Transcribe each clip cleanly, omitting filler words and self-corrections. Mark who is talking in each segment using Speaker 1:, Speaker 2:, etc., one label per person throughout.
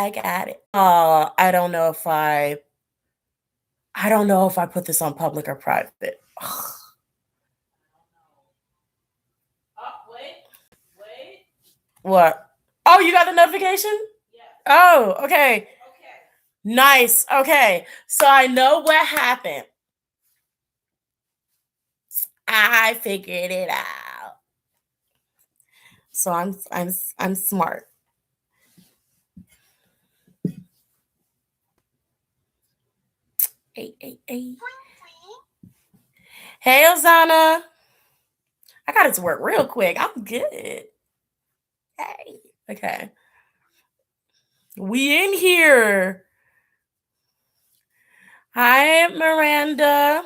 Speaker 1: I got it. I don't know if I put this on public or private. Ugh. Oh, wait. What? Oh, you got the notification? Yeah. Oh, okay. Nice. Okay. So I know what happened. I figured it out. So I'm smart. Hey. Hey, Ozana. I got it to work real quick. I'm good. Hey. Okay. We in here. Hi, Miranda.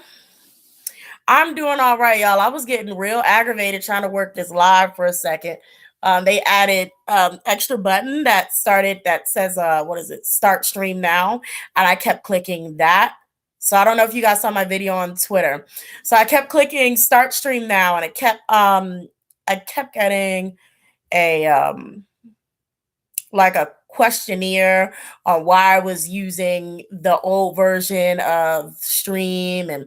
Speaker 1: I'm doing all right, y'all. I was getting real aggravated trying to work this live for a second. They added extra button that says what is it? Start stream now, and I kept clicking that. So I don't know if you guys saw my video on Twitter. So I kept clicking start stream now, and I kept getting a like a questionnaire on why I was using the old version of stream, and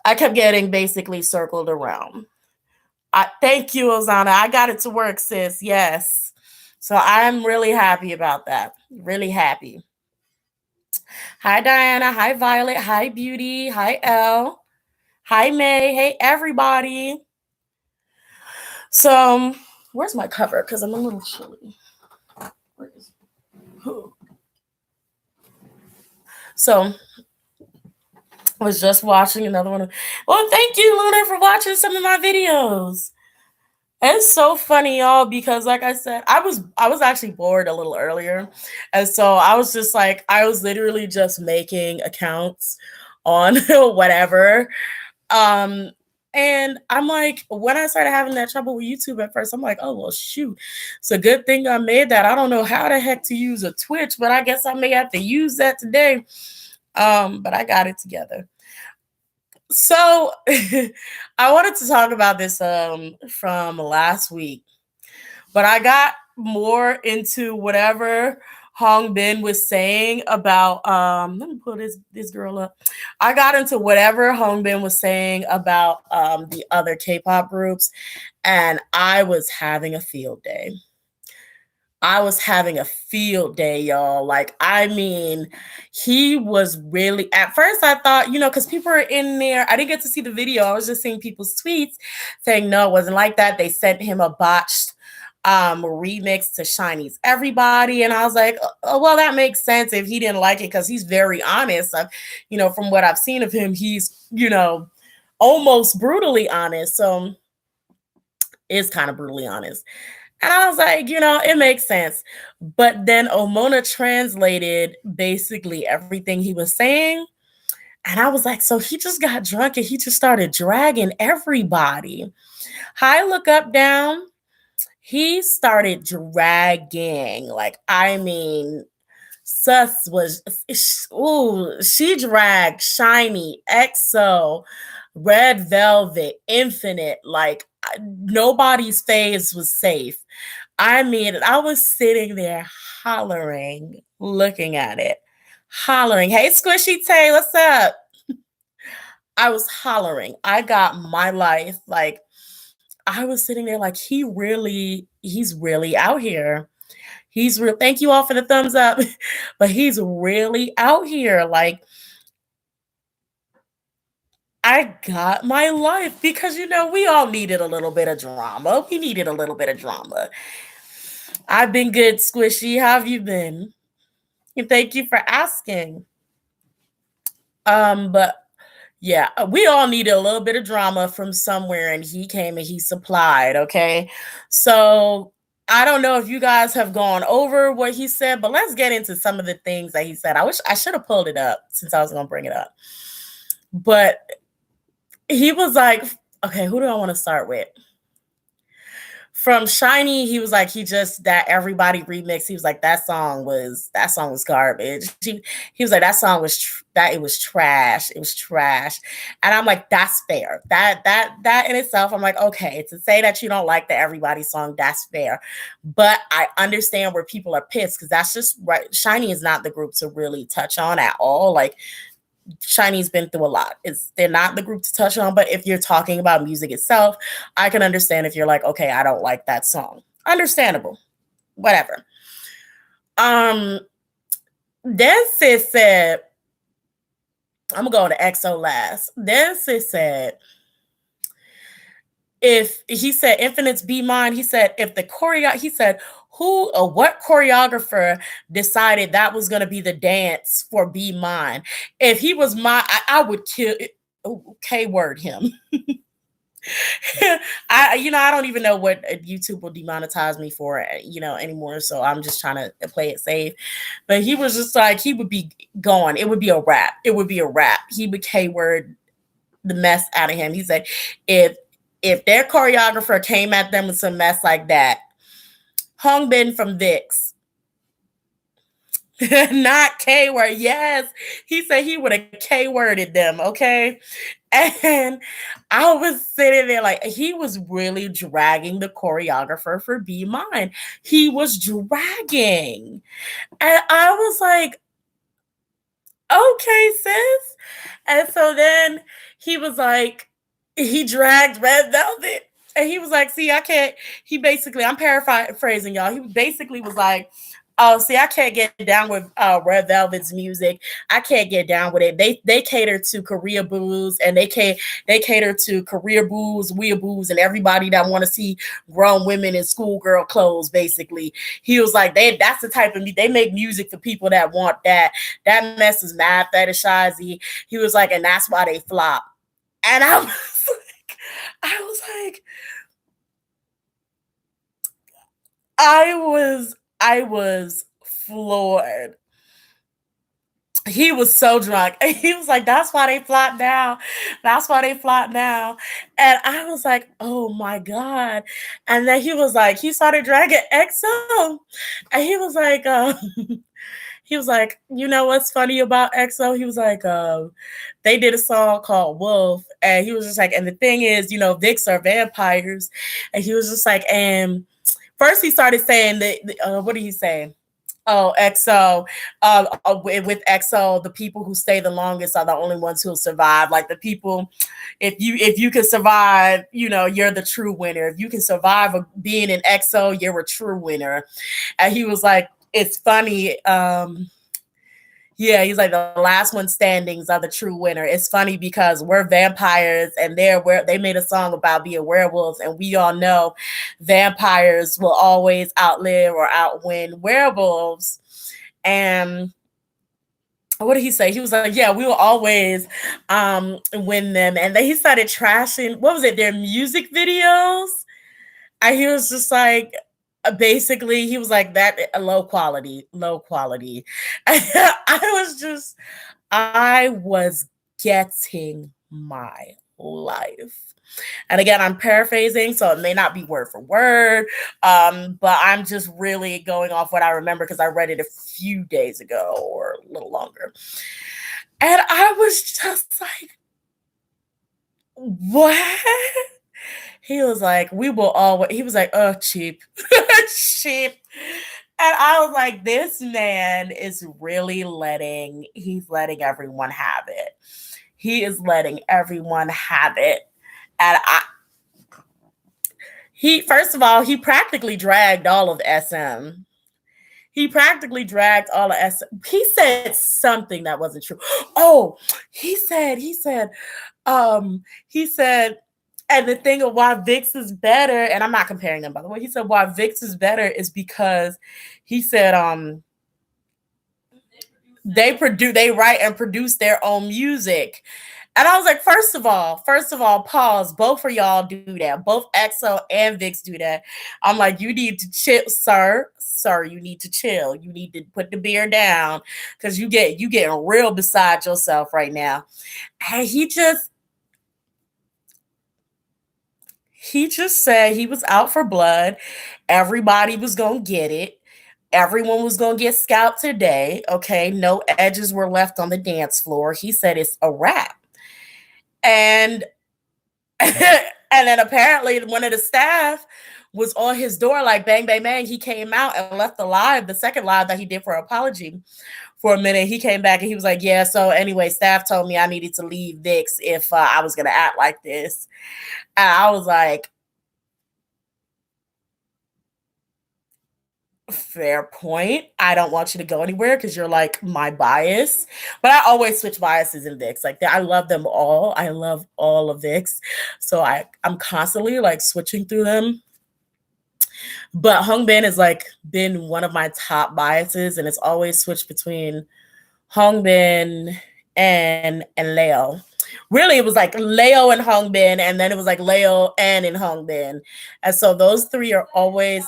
Speaker 1: I kept getting basically circled around. Thank you, Ozana. I got it to work, sis. Yes. So I'm really happy about that. Really happy. Hi, Diana. Hi, Violet. Hi, Beauty. Hi, Elle. Hi, May. Hey, everybody. So, where's my cover? Because I'm a little chilly. Where is it? So, I was just watching another one. Well, thank you, Luna, for watching some of my videos. It's so funny, y'all, because like I said, I was actually bored a little earlier. And so I was just like, I was literally just making accounts on whatever. Um, and I'm like, when I started having that trouble with YouTube at first, I'm like, oh well shoot. It's a good thing I made that. I don't know how the heck to use a Twitch, but I guess I may have to use that today. But I got it together. So I wanted to talk about this from last week, but I got more into whatever Hongbin was saying about let me pull this girl up. I got into whatever Hongbin was saying about the other K-pop groups, and I was having a field day. I was having a field day, y'all. Like, I mean, he was really, at first I thought, because people are in there. I didn't get to see the video. I was just seeing people's tweets saying, no, it wasn't like that. They sent him a botched remix to Shiny's Everybody. And I was like, oh, well, that makes sense if he didn't like it because he's very honest. From what I've seen of him, he's, almost brutally honest. So it's kind of brutally honest. And I was like, it makes sense. But then Omona translated basically everything he was saying. And I was like, so he just got drunk and he just started dragging everybody. High, look up, down. He started dragging. Like, I mean, Sus was, she dragged Shiny, EXO, Red Velvet, Infinite. Like, nobody's face was safe. I mean, I was sitting there hollering, looking at it, hollering. Hey, Squishy Tay, what's up? I was hollering. I got my life. Like, I was sitting there like, he's really out here. He's real. Thank you all for the thumbs up. But he's really out here. Like, I got my life because, we all needed a little bit of drama. We needed a little bit of drama. I've been good, Squishy. How have you been? And thank you for asking. But yeah, we all needed a little bit of drama from somewhere, and he came and he supplied. Okay. So I don't know if you guys have gone over what he said, but let's get into some of the things that he said. I wish I should have pulled it up since I was going to bring it up. But he was like, okay, who do I want to start with? From Shiny, he was like, he just that everybody remix. He was like, that song was garbage. He was like, that song was that it was trash. It was trash. And I'm like, that's fair. That in itself, I'm like, okay, to say that you don't like the everybody song, that's fair. But I understand where people are pissed because that's just right. Shiny is not the group to really touch on at all. Like Shiny's been through a lot. They're not the group to touch on, but if you're talking about music itself, I can understand if you're like, okay, I don't like that song. Understandable. Whatever. Um, then sis said, I'm gonna go to EXO last. Then sis said, if he said Infinite's Be Mine, he said if the he said who or what choreographer decided that was going to be the dance for Be Mine? If he was I would kill K word him. I don't even know what YouTube will demonetize me for, anymore. So I'm just trying to play it safe. But he was just like, he would be gone. It would be a wrap. It would be a wrap. He would K word the mess out of him. He said, if their choreographer came at them with some mess like that, Hongbin from VIX, not K word. Yes, he said he would have K worded them. Okay, and I was sitting there like he was really dragging the choreographer for Be Mine. He was dragging, and I was like, okay, sis. And so then he was like, he dragged Red Velvet. And he was like, see, I can't. He basically, I'm paraphrasing y'all. He basically was like, oh, see, I can't get down with Red Velvet's music. I can't get down with it. They cater to career boos, and they cater to career boos, weeaboos, and everybody that want to see grown women in schoolgirl clothes. Basically, he was like, that's the type of they make music for people that want that. That mess is mad fetishizy. He was like, and that's why they flop. And I was like, I was floored. He was so drunk. He was like, that's why they flop now. That's why they flop now. And I was like, oh my God. And then he was like, he started dragging EXO. And he was like, you know what's funny about EXO? He was like, they did a song called Wolf. And he was just like, and the thing is, Vicks are vampires. And he was just like, and first he started saying that, what did he say? Oh, EXO. With EXO, the people who stay the longest are the only ones who'll survive. Like the people, if you can survive, you're the true winner. If you can survive being in EXO, you're a true winner. And he was like, it's funny. Yeah, he's like the last one standings are the true winner. It's funny because we're vampires and they made a song about being werewolves, and we all know vampires will always outlive or outwin werewolves. And what did he say? He was like, yeah, we will always win them. And then he started trashing, what was it, their music videos? And he was just like, basically he was like that low quality. I was getting my life. And again, I'm paraphrasing, so it may not be word for word, but I'm just really going off what I remember because I read it a few days ago or a little longer. And I was just like, what? He was like, we will always, he was like, oh, cheap, cheap. And I was like, this man is really he's letting everyone have it. He is letting everyone have it. And first of all, he practically dragged all of SM. He practically dragged all of SM. He said something that wasn't true. Oh, he said, and the thing of why VIX is better, and I'm not comparing them, by the way. He said why VIX is better is because he said they write and produce their own music. And I was like, first of all, pause. Both of y'all do that. Both EXO and VIX do that. I'm like, you need to chill, sir. Sir, you need to chill. You need to put the beer down because you getting real beside yourself right now. And he He just said he was out for blood. Everybody was going to get it. Everyone was going to get scalped today. Okay. No edges were left on the dance floor. He said it's a wrap. And and then apparently one of the staff was on his door like bang bang bang. He came out and left the second live that he did for apology for a minute. He came back and he was like, yeah, so anyway, staff told me I needed to leave VIX if I was going to act like this. And I was like, fair point. I don't want you to go anywhere because you're like my bias. But I always switch biases in VIX. Like I love them all. I love all of VIX. So I'm constantly like switching through them. But Hongbin has like been one of my top biases, and it's always switched between Hongbin and Leo. Really, it was like Leo and Hongbin, and then it was like Leo and in Hongbin. And so those three are always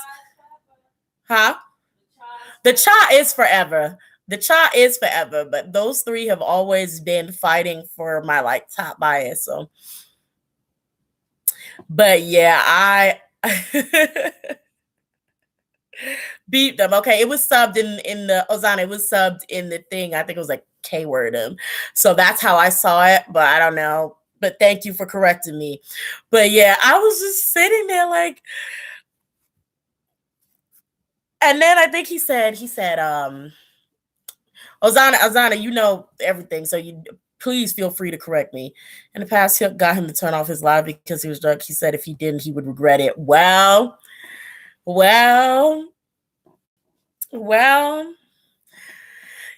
Speaker 1: the cha is forever. The cha is forever, but those three have always been fighting for my like top bias. So but yeah, I beat them. Okay, it was subbed in the Ozana. It was subbed in the thing. I think it was like K word him. So that's how I saw it. But I don't know. But thank you for correcting me. But yeah, I was just sitting there like, and then I think he said, Ozana, you know everything, so you please feel free to correct me. In the past, he got him to turn off his live because he was drunk. He said if he didn't, he would regret it. Well.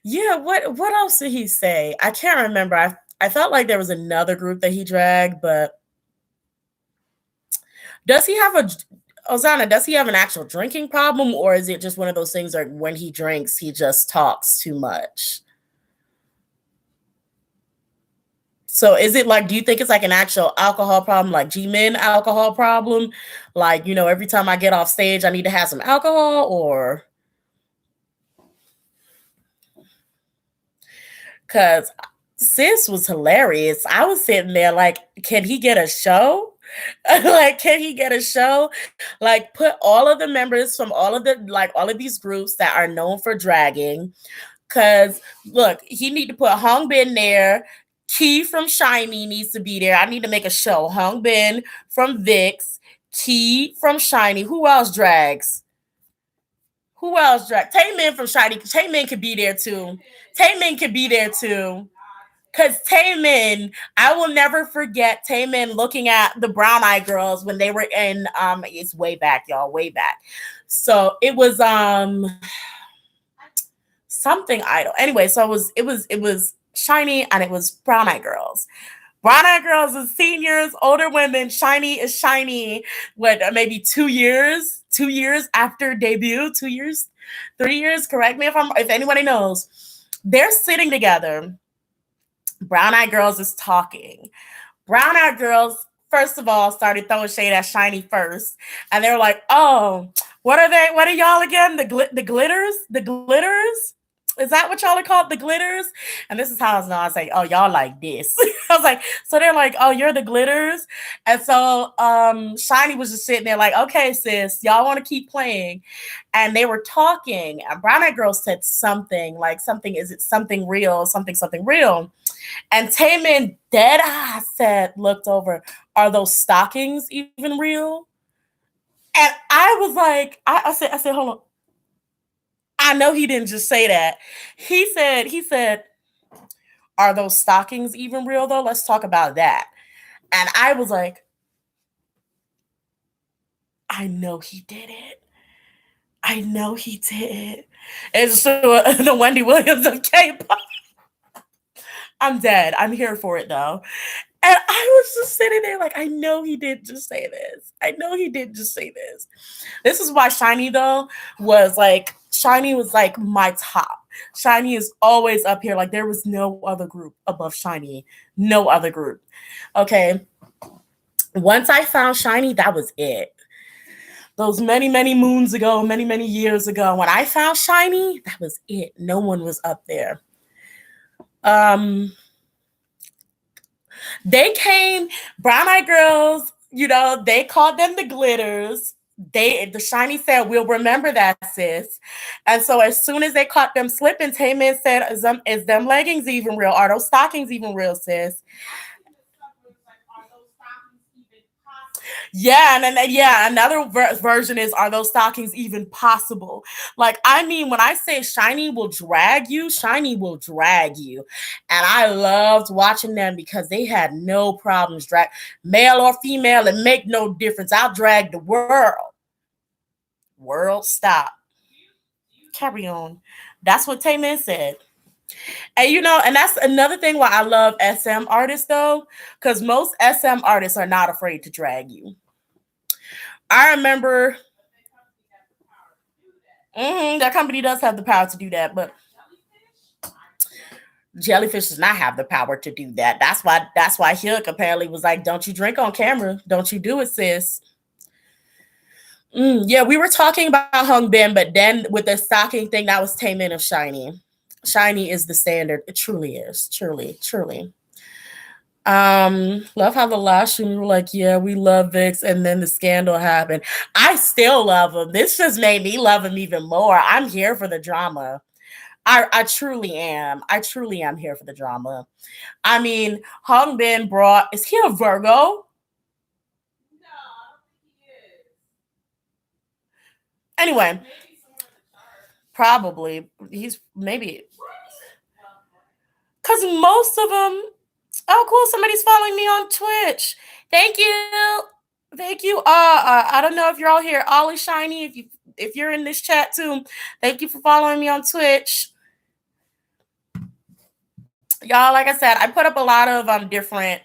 Speaker 1: Yeah, what else did he say? I can't remember. I felt like there was another group that he dragged, but does he have Ozana, does he have an actual drinking problem, or is it just one of those things like when he drinks, he just talks too much? So is it like, do you think it's like an actual alcohol problem, like G-Men alcohol problem? Like, you know, every time I get off stage, I need to have some alcohol, or? Because sis was hilarious. I was sitting there like, can he get a show? Like, can he get a show? Like, put all of the members from all of these groups that are known for dragging. Cause look, he need to put Hongbin there. Key from Shiny needs to be there. I need to make a show. Hongbin from VIX, Key from Shiny. Who else drags? Taemin from Shiny. Taemin could be there too. Cause Taemin, I will never forget Taemin looking at the Brown Eye Girls when they were in it's way back, y'all, way back. So it was something idol. Anyway, so it was Shiny and it was Brown Eye Girls. Brown Eye Girls is seniors, older women. Shiny is Shiny. What, maybe 2 years? 2 years after debut? 2 years? 3 years? Correct me if anybody knows. They're sitting together. Brown Eye Girls is talking. Brown Eye Girls, first of all, started throwing shade at Shiny first. And they were like, oh, what are they? What are y'all again? The glitters? The glitters? Is that what y'all are called? The glitters? And this is how I was I was like, oh, y'all like this. I was like, so they're like, oh, you're the glitters. And so Shiny was just sitting there like, okay, sis, y'all want to keep playing. And they were talking. And Brown Eyed Girl said something like is it something real? Something real. And Taemin dead eye said, looked over, are those stockings even real? And I was like, I said, hold on. I know he didn't just say that. He said, are those stockings even real though? Let's talk about that. And I was like, I know he did it. I know he did it. It's the Wendy Williams of K-pop. I'm dead. I'm here for it though. And I was just sitting there like, I know he didn't just say this. I know he didn't just say this. This is why Shiny though was like my top. Shiny is always up here. Like there was no other group above Shiny. No other group. Okay. Once I found Shiny, that was it. Those many, many moons ago, many, many years ago, when I found Shiny, that was it. No one was up there. They came, Brown Eyed Girls They called them the glitters. The Shiny said, "We'll remember that, sis." And so as soon as they caught them slipping, Taemin said, "Is them leggings even real? Are those stockings even real, sis?" Yeah, and then another version is, "Are those stockings even possible?" Like, I mean, when I say Shiny will drag you, and I loved watching them because they had no problems drag male or female. It make no difference. I'll drag the world. World, stop. Carry on. That's what Taemin said. And that's another thing why I love SM artists though, because most SM artists are not afraid to drag you. I remember that company does have the power to do that, but Jellyfish does not have the power to do that. That's why Hyuk apparently was like, "Don't you drink on camera. Don't you do it, sis." Yeah, we were talking about Hongbin, but then with the stocking thing, that was Taemin of Shiny. Shiny is the standard. It truly is. Truly, truly. Love how the last stream we were like, "Yeah, we love Vix," and then the scandal happened. I still love him. This just made me love him even more. I'm here for the drama. I truly am. I truly am here for the drama. I mean, Hongbin is he a Virgo? Anyway, probably. He's maybe because most of them. Oh, cool. Somebody's following me on Twitch. Thank you. Thank you. I don't know if you're all here. Ollie Shiny, if you're in this chat too, thank you for following me on Twitch. Y'all, like I said, I put up a lot of different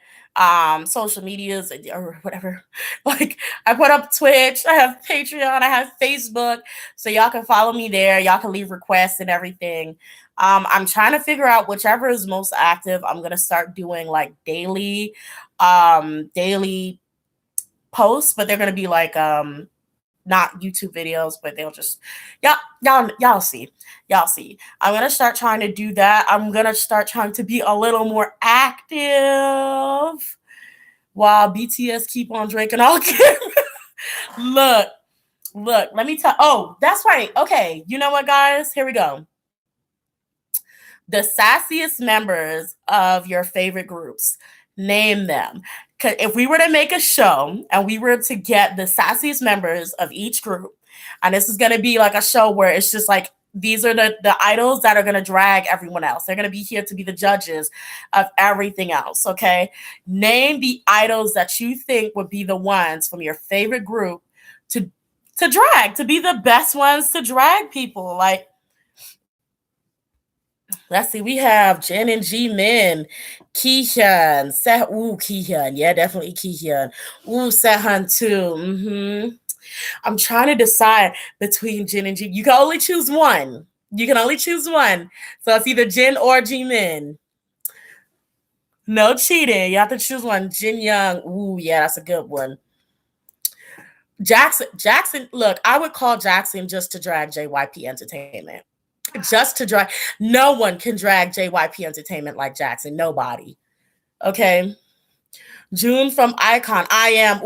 Speaker 1: social medias or whatever. Like, I put up Twitch, I have Patreon, I have Facebook, so y'all can follow me there. Y'all can leave requests and everything. I'm trying to figure out whichever is most active. I'm gonna start doing like daily posts, but they're gonna be like not YouTube videos, but they'll just y'all see. Y'all see. I'm gonna start trying to do that. I'm gonna start trying to be a little more active while BTS keep on drinking all camera. Look, let me tell. Oh, that's right. Okay, you know what, guys? Here we go. The sassiest members of your favorite groups. Name them. If we were to make a show and we were to get the sassiest members of each group, and this is going to be like a show where it's just like, these are the idols that are going to drag everyone else. They're going to be here to be the judges of everything else, okay? Name the idols that you think would be the ones from your favorite group to drag, to be the best ones to drag people. Like, let's see, we have Jin and G Min, Kihyun, Kihyun, yeah, definitely Kihyun. Sehan too. I'm trying to decide between Jin and G. You can only choose one. So it's either Jin or G Min. No cheating. You have to choose one. Jin Young. Yeah, that's a good one. Jackson. Look, I would call Jackson just to drag JYP Entertainment. Just to drag. No one can drag JYP Entertainment like Jackson. Nobody. Okay. June from Icon. I am.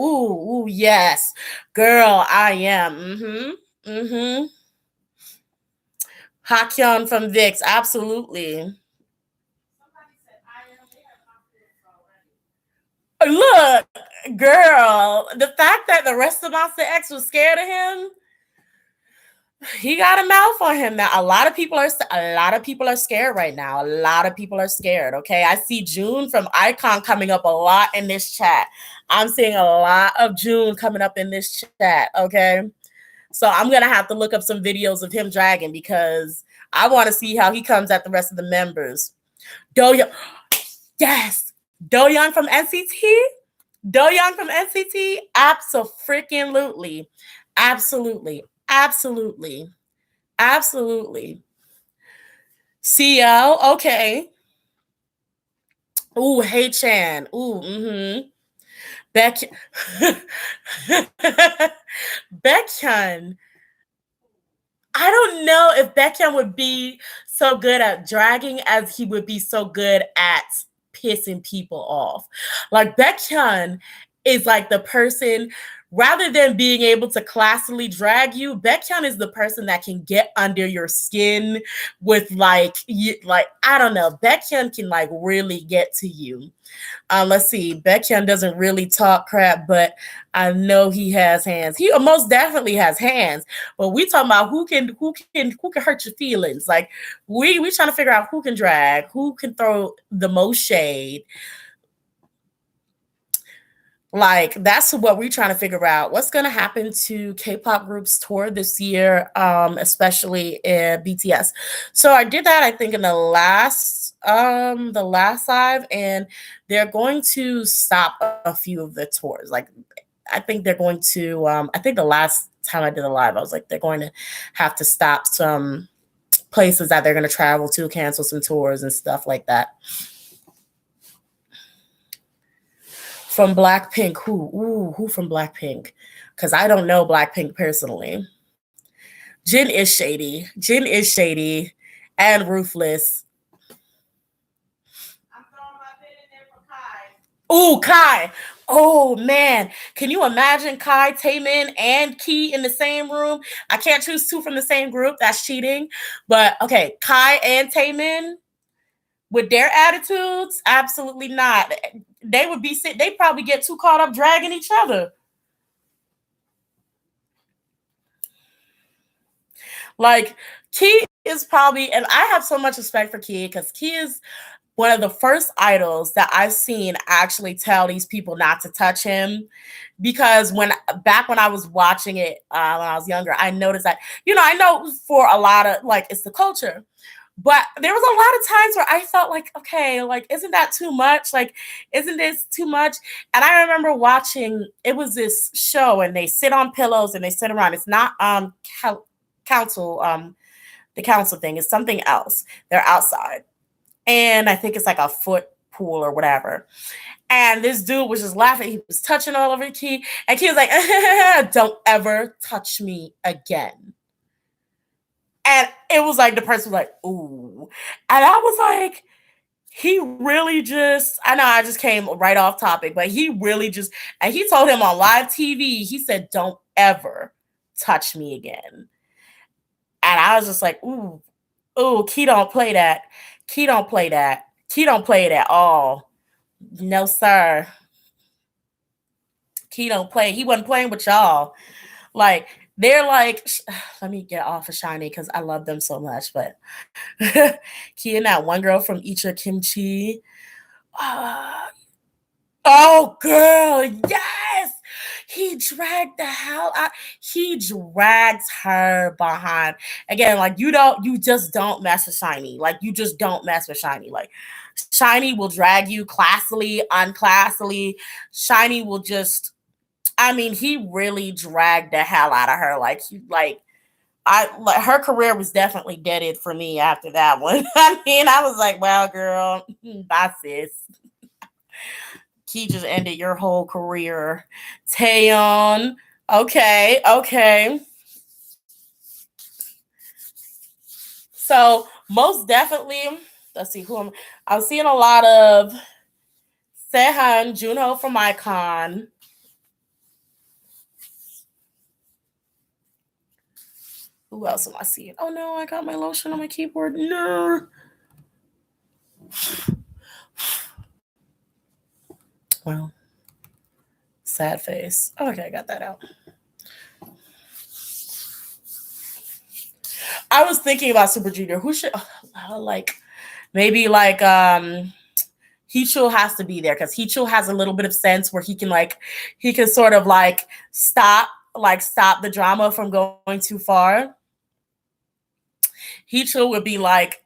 Speaker 1: Yes. Girl, I am. Hakyun from VIX. Absolutely. Look, girl, the fact that the rest of Monster X was scared of him, he got a mouth on him now. A lot of people are scared right now. A lot of people are scared. Okay, I see June from Icon coming up a lot in this chat. I'm seeing a lot of June coming up in this chat. Okay, so I'm gonna have to look up some videos of him dragging because I want to see how he comes at the rest of the members. Doyoung, yes, Doyoung from NCT. Doyoung from NCT, absolutely. CL, okay. Hey Chan. Beck Baekhyun. I don't know if Baekhyun would be so good at dragging as he would be so good at pissing people off. Like, Baekhyun is like the person, rather than being able to classily drag you, Baekhyun is the person that can get under your skin with like I don't know, Baekhyun can like really get to you. Let's see, Baekhyun doesn't really talk crap, but I know he has hands. He most definitely has hands. But we talking about who can hurt your feelings. Like we trying to figure out who can drag, who can throw the most shade. Like that's what we're trying to figure out. What's going to happen to K-pop groups tour this year, especially in BTS. So I did that, I think, in the last live, and they're going to stop a few of the tours. Like I think they're going to. I think the last time I did a live, I was like, they're going to have to stop some places that they're going to travel to, cancel some tours and stuff like that. From Blackpink, who from Blackpink? Because I don't know Blackpink personally. Jin is shady. Jin is shady and ruthless. I'm throwing my pin in there for Kai. Ooh, Kai. Oh man, can you imagine Kai, Taemin, and Key in the same room? I can't choose two from the same group. That's cheating. But okay, Kai and Taemin with their attitudes, absolutely not. They would be sick. They probably get too caught up dragging each other. Like Key is probably, and I have so much respect for Key because Key is one of the first idols that I've seen actually tell these people not to touch him. Because when I was watching it when I was younger, I noticed that, I know for a lot of like it's the culture. But there was a lot of times where I felt like, okay, like, isn't that too much? Like, isn't this too much? And I remember watching, it was this show and they sit on pillows and they sit around. It's not council, the council thing. It's something else. They're outside. And I think it's like a foot pool or whatever. And this dude was just laughing. He was touching all over Key. And Key was like, don't ever touch me again. And it was like the person was like, ooh. And I was like, he really just, I know I just came right off topic, but he really just, and he told him on live TV, he said, don't ever touch me again. And I was just like, ooh, Key don't play that. Key don't play that. Key don't play it at all. No, sir. Key don't play. He wasn't playing with y'all. Like, they're like, let me get off of Shiny because I love them so much. But Key and that one girl from Icha Kimchi. Oh, girl, yes. He dragged the hell out. He dragged her behind. Again, like you just don't mess with Shiny. Like you just don't mess with Shiny. Like Shiny will drag you classily, unclassily. Shiny will just, I mean, he really dragged the hell out of her. Her career was definitely deaded for me after that one. I mean, I was like, well, girl, bye, sis. He just ended your whole career. Taeyeon. Okay. So most definitely, let's see who I'm seeing a lot of Sehun, Junho from iKON. Who else am I seeing? Oh no, I got my lotion on my keyboard. No. Well, sad face. Okay, I got that out. I was thinking about Super Junior. Who should maybe Heechul has to be there because Heechul has a little bit of sense where he can sort of like stop the drama from going too far. Heechul would be like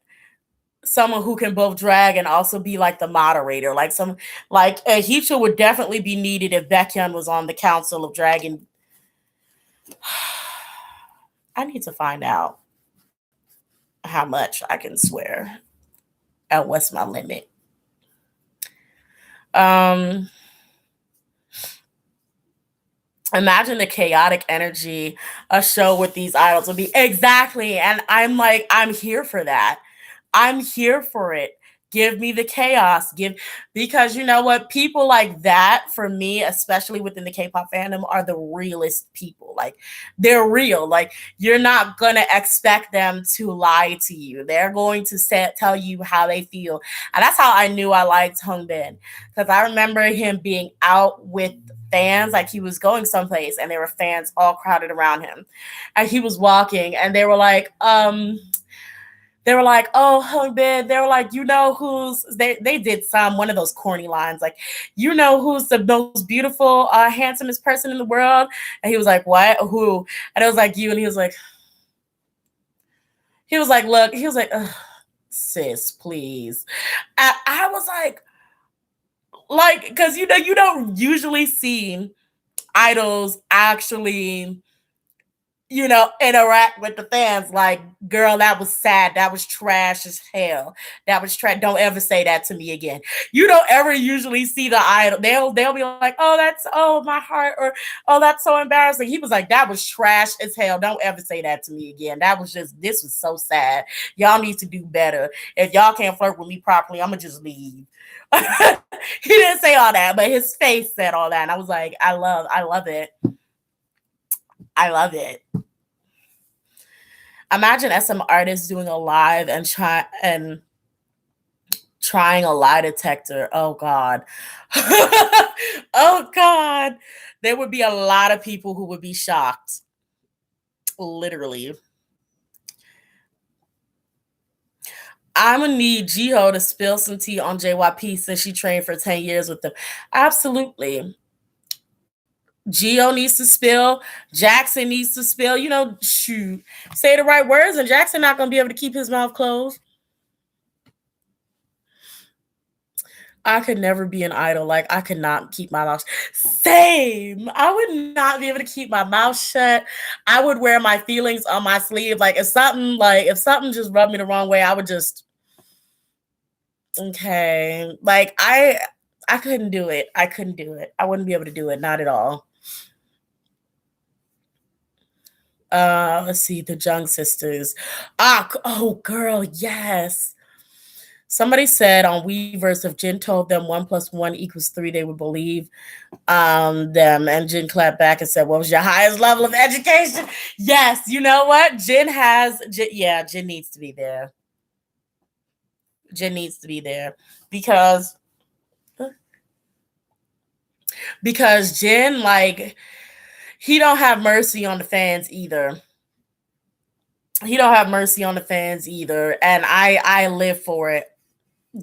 Speaker 1: someone who can both drag and also be like the moderator. Like Heechul would definitely be needed if Baekhyun was on the council of dragging. I need to find out how much I can swear and what's my limit. Imagine the chaotic energy a show with these idols would be. Exactly. And I'm here for that. I'm here for it. Give me the chaos. Because you know what? People like that, for me, especially within the K-pop fandom, are the realest people. Like, they're real. Like, you're not gonna expect them to lie to you. They're going to tell you how they feel. And that's how I knew I liked Hongbin. Because I remember him being out with fans, like he was going someplace and there were fans all crowded around him. And he was walking and they were like, oh, Hongbin. They were like, you know who's they did one of those corny lines, like, you know who's the most beautiful, handsomest person in the world? And he was like, what? Who? And it was like, you. And he was like, look, he was like, sis, please. And I was like, because you know, you don't usually see idols actually, you know, interact with the fans. Like, girl, that was sad. That was trash as hell. That was trash. Don't ever say that to me again. You don't ever usually see the idol. They'll be like, oh my heart, or oh, that's so embarrassing. He was like, that was trash as hell. Don't ever say that to me again. This was so sad. Y'all need to do better. If y'all can't flirt with me properly, I'm gonna just leave. He didn't say all that, but his face said all that. And I was like, I love it. I love it. Imagine SM artists doing a live and trying a lie detector. Oh God. Oh God. There would be a lot of people who would be shocked. Literally. I'm gonna need Jiho to spill some tea on JYP since she trained for 10 years with them. Absolutely. Geo needs to spill. Jackson needs to spill. You know, shoot, say the right words, and Jackson not gonna be able to keep his mouth closed. I could never be an idol. Like, I could not keep my mouth. Same. I would not be able to keep my mouth shut. I would wear my feelings on my sleeve. Like, if something just rubbed me the wrong way, I would just, okay. Like, I couldn't do it. I couldn't do it. I wouldn't be able to do it. Not at all. Let's see, the Jung sisters. Oh girl, yes. Somebody said on Weverse, if Jin told them 1 + 1 = 3, they would believe them. And Jin clapped back and said, what was your highest level of education? Yes, you know what? Jin needs to be there. Jin needs to be there because Jin, like, he don't have mercy on the fans either. He don't have mercy on the fans either. And I live for it.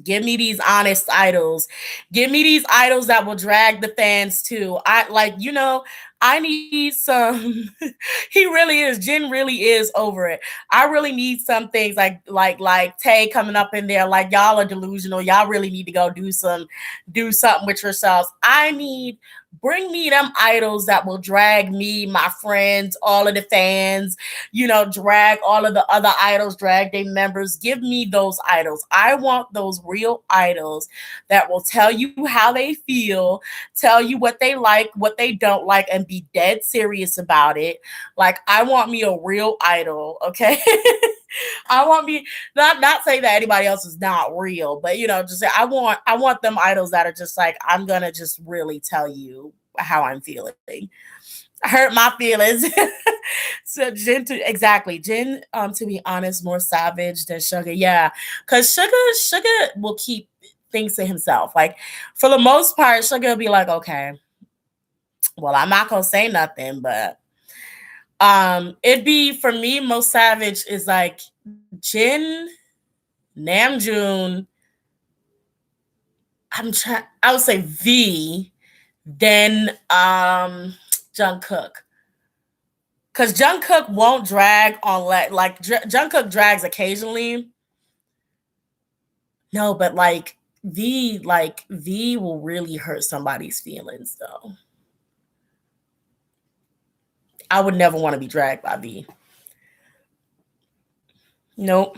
Speaker 1: Give me these honest idols. Give me these idols that will drag the fans too. I need some. He really is. Jin really is over it. I really need some things like Tay coming up in there. Like, y'all are delusional. Y'all really need to go do something with yourselves. Bring me them idols that will drag me, my friends, all of the fans, you know, drag all of the other idols, drag their members. Give me those idols. I want those real idols that will tell you how they feel, tell you what they like, what they don't like, and be dead serious about it. Like, I want me a real idol, okay? I want me not saying that anybody else is not real, but you know, just say I want them idols that are just like, I'm gonna just really tell you how I'm feeling. Hurt my feelings. So Jin, to be honest, more savage than Sugar. Yeah, because Sugar will keep things to himself. Like, for the most part, Sugar will be like, okay, well, I'm not gonna say nothing, but it'd be, for me, most savage is like Jin, Namjoon. I would say V, then Jungkook. Because Jungkook won't drag on Jungkook drags occasionally. No, but V will really hurt somebody's feelings though. I would never want to be dragged by V. Nope.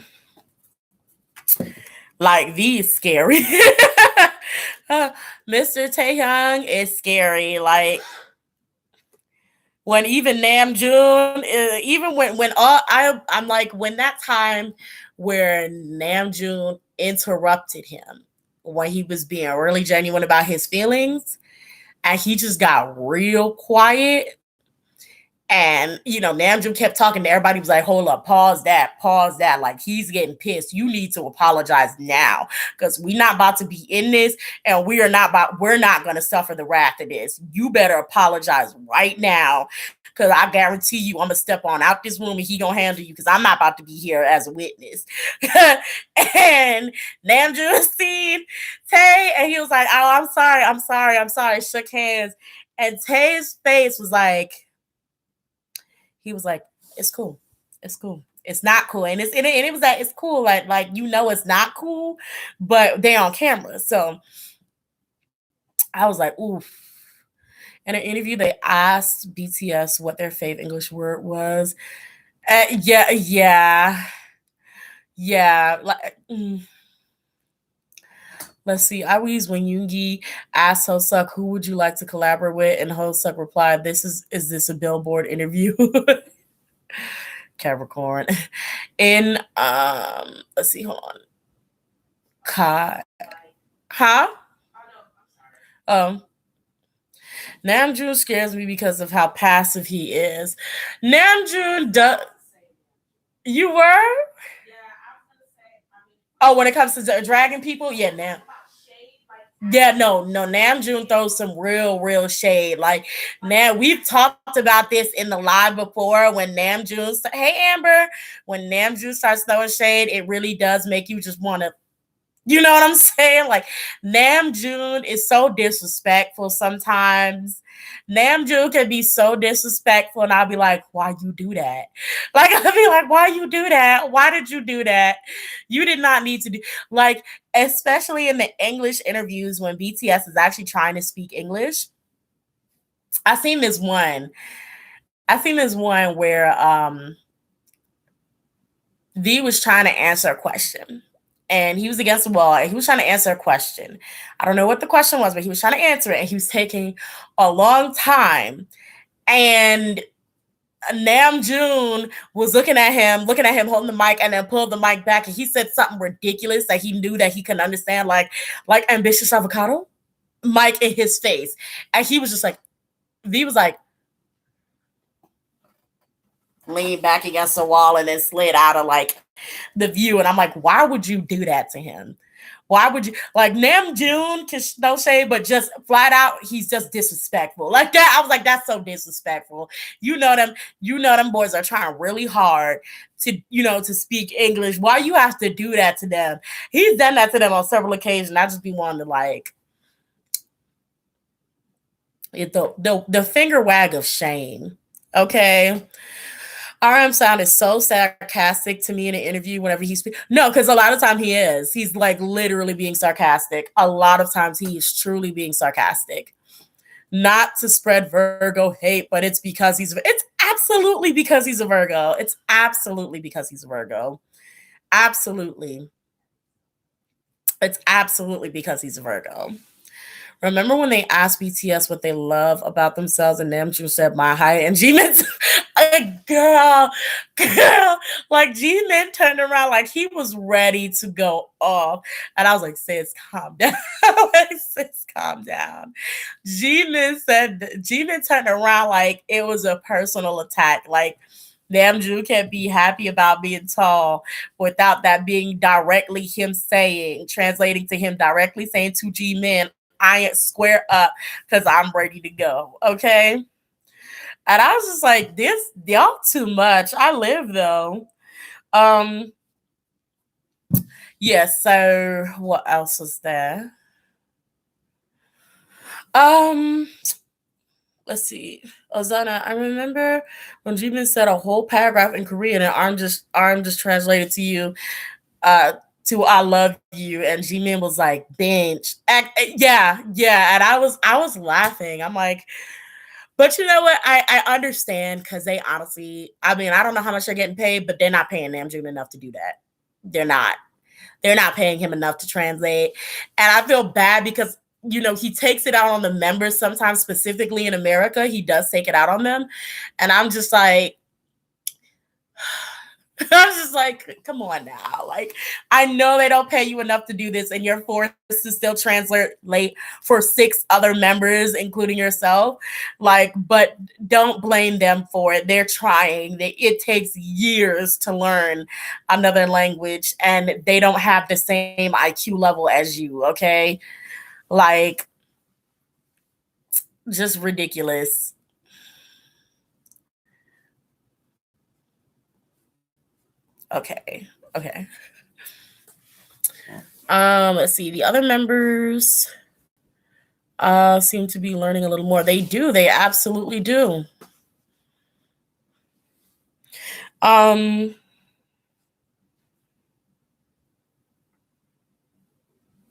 Speaker 1: Like, V is scary. Mr. Taehyung is scary. Like, when even Namjoon, even when I'm like, when that time where Namjoon interrupted him when he was being really genuine about his feelings, and he just got real quiet. And Namjoon kept talking to everybody. Was like, "Hold up, pause that, pause that." Like, he's getting pissed. You need to apologize now, because we're not about to be in this, and we're not going to suffer the wrath of this. You better apologize right now, because I guarantee you, I'm gonna step on out this room and he gonna handle you, because I'm not about to be here as a witness. And Namjoon seen Tay, and he was like, "Oh, I'm sorry, I'm sorry, I'm sorry." Shook hands, and Tay's face was like. He was like, "It's cool. It's cool. It's not cool." And it was like, "It's cool." Like it's not cool, but they're on camera. So I was like, "Oof." In an interview, they asked BTS what their favorite English word was. Yeah. Like, let's see. I was when Yoongi asked Hosuk, "Who would you like to collaborate with?" And Hosuk replied, "Is this a Billboard interview?" Capricorn. In let's see, hold on. Kai. Huh? Namjoon scares me because of how passive he is. Namjoon does. You were? Oh, when it comes to dragging people, yeah, Nam. Yeah, no, Namjoon throws some real shade. Like, now we've talked about this in the live before. When Namjoon, hey Amber, when Namjoon starts throwing shade, it really does make you just want to. You know what I'm saying? Like, Namjoon is so disrespectful sometimes. Namjoon can be so disrespectful, and I'll be like, "Why you do that?" Like, I'll be like, "Why you do that? Why did you do that? You did not need to do." Like, especially in the English interviews when BTS is actually trying to speak English. I seen this one. Where V was trying to answer a question. And he was against the wall, and he was trying to answer a question. I don't know what the question was, but he was trying to answer it, and he was taking a long time. And Namjoon was looking at him holding the mic, and then pulled the mic back, and he said something ridiculous that he knew that he couldn't understand, like ambitious avocado, mic in his face. And he was just like, V was like, leaned back against the wall and then slid out of like the view. And I'm like, why would you do that to him? Why would you, like, Namjoon can no shade, but just flat out, he's just disrespectful. Like that. I was like, that's so disrespectful. Them boys are trying really hard to speak English. Why you have to do that to them? He's done that to them on several occasions. I just be wanting to like the finger wag of shame. Okay. RM sounded so sarcastic to me in an interview whenever he speaks. No, because a lot of time he is. He's like literally being sarcastic. A lot of times he is truly being sarcastic. Not to spread Virgo hate, but it's absolutely because he's a Virgo. It's absolutely because he's a Virgo. Absolutely. It's absolutely because he's a Virgo. Remember when they asked BTS what they love about themselves, and Namjoon said my height, and Jimin, girl, like Jimin turned around like he was ready to go off, and I was like, "Sis, calm down." Sis, calm down. Jimin turned around like it was a personal attack. Like, Namjoon can't be happy about being tall without that being directly him translating to him directly saying to Jimin, "I ain't square up because I'm ready to go." Okay. And I was just like, this, y'all too much. I live though. Yeah, so what else was there? Let's see. Ozana, I remember when Jimin said a whole paragraph in Korean, and I'm just translated to you to "I love you," and Jimin was like, "Bench." Yeah. And I was laughing. I'm like, but you know what? I understand, because they honestly, I mean, I don't know how much they're getting paid, but they're not paying Namjoon enough to do that. They're not. They're not paying him enough to translate. And I feel bad because, he takes it out on the members sometimes, specifically in America. He does take it out on them. And I'm just like, I was just like, come on now. Like, I know they don't pay you enough to do this, and you're forced to still translate for 6 other members, including yourself. Like, but don't blame them for it. They're trying. It takes years to learn another language, and they don't have the same IQ level as you, okay? Like, just ridiculous. Okay. Okay. Let's see. The other members seem to be learning a little more. They do. They absolutely do. Um,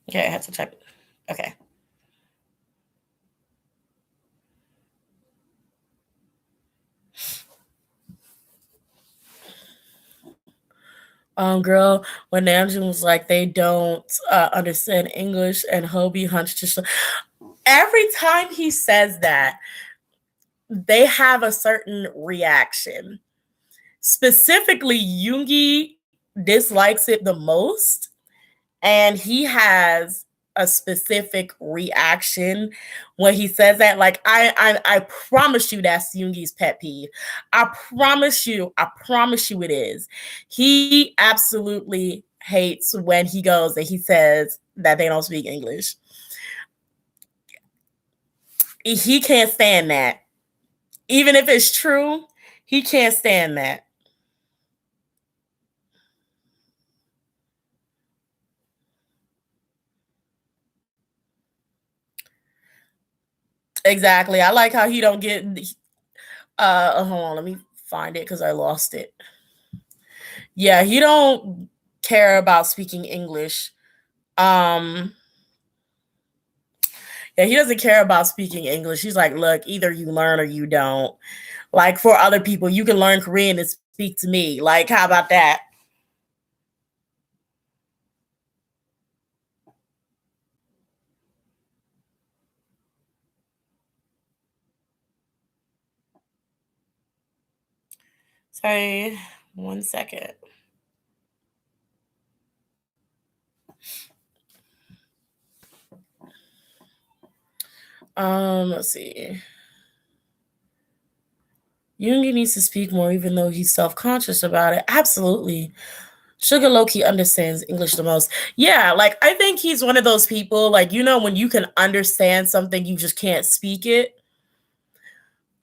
Speaker 1: okay, I had to check. Okay. Girl, when Namjoon was like, they don't understand English, and Hobie Hunch just every time he says that, they have a certain reaction. Specifically, Yoongi dislikes it the most, and he has a specific reaction when he says that. Like, I promise you that's Yoongi's pet peeve. I promise you it is. He absolutely hates when he goes and he says that they don't speak English. He can't stand that. Even if it's true, he can't stand that. Exactly. I like how he don't get hold on, let me find it because I lost it. Yeah, he don't care about speaking English. Um yeah, he doesn't care about speaking English. He's like, look, either you learn or you don't. Like, for other people, you can learn Korean and speak to me. Like, how about that? Sorry, 1 second. Let's see. Yoongi needs to speak more, even though he's self-conscious about it. Absolutely. Sugar Loki understands English the most. Yeah, like, I think he's one of those people, like, when you can understand something, you just can't speak it.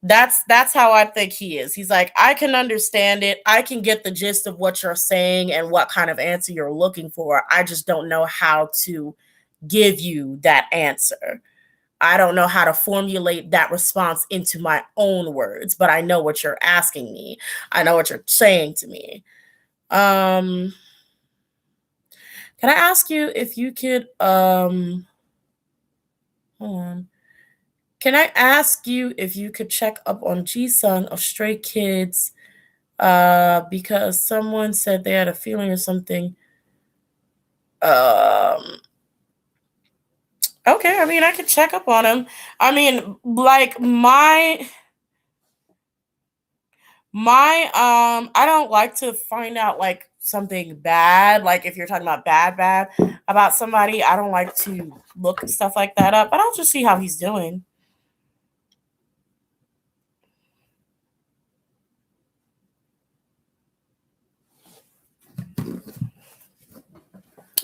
Speaker 1: That's how I think he is. He's like, I can understand it. I can get the gist of what you're saying and what kind of answer you're looking for. I just don't know how to give you that answer. I don't know how to formulate that response into my own words, but I know what you're asking me. I know what you're saying to me. Can I ask you if you could hold on. Can I ask you if you could check up on Ji-sung of Stray Kids? Because someone said they had a feeling or something. Okay, I mean, I could check up on him. I mean, like, I don't like to find out, like, something bad, like, if you're talking about bad about somebody. I don't like to look stuff like that up, but I'll just see how he's doing.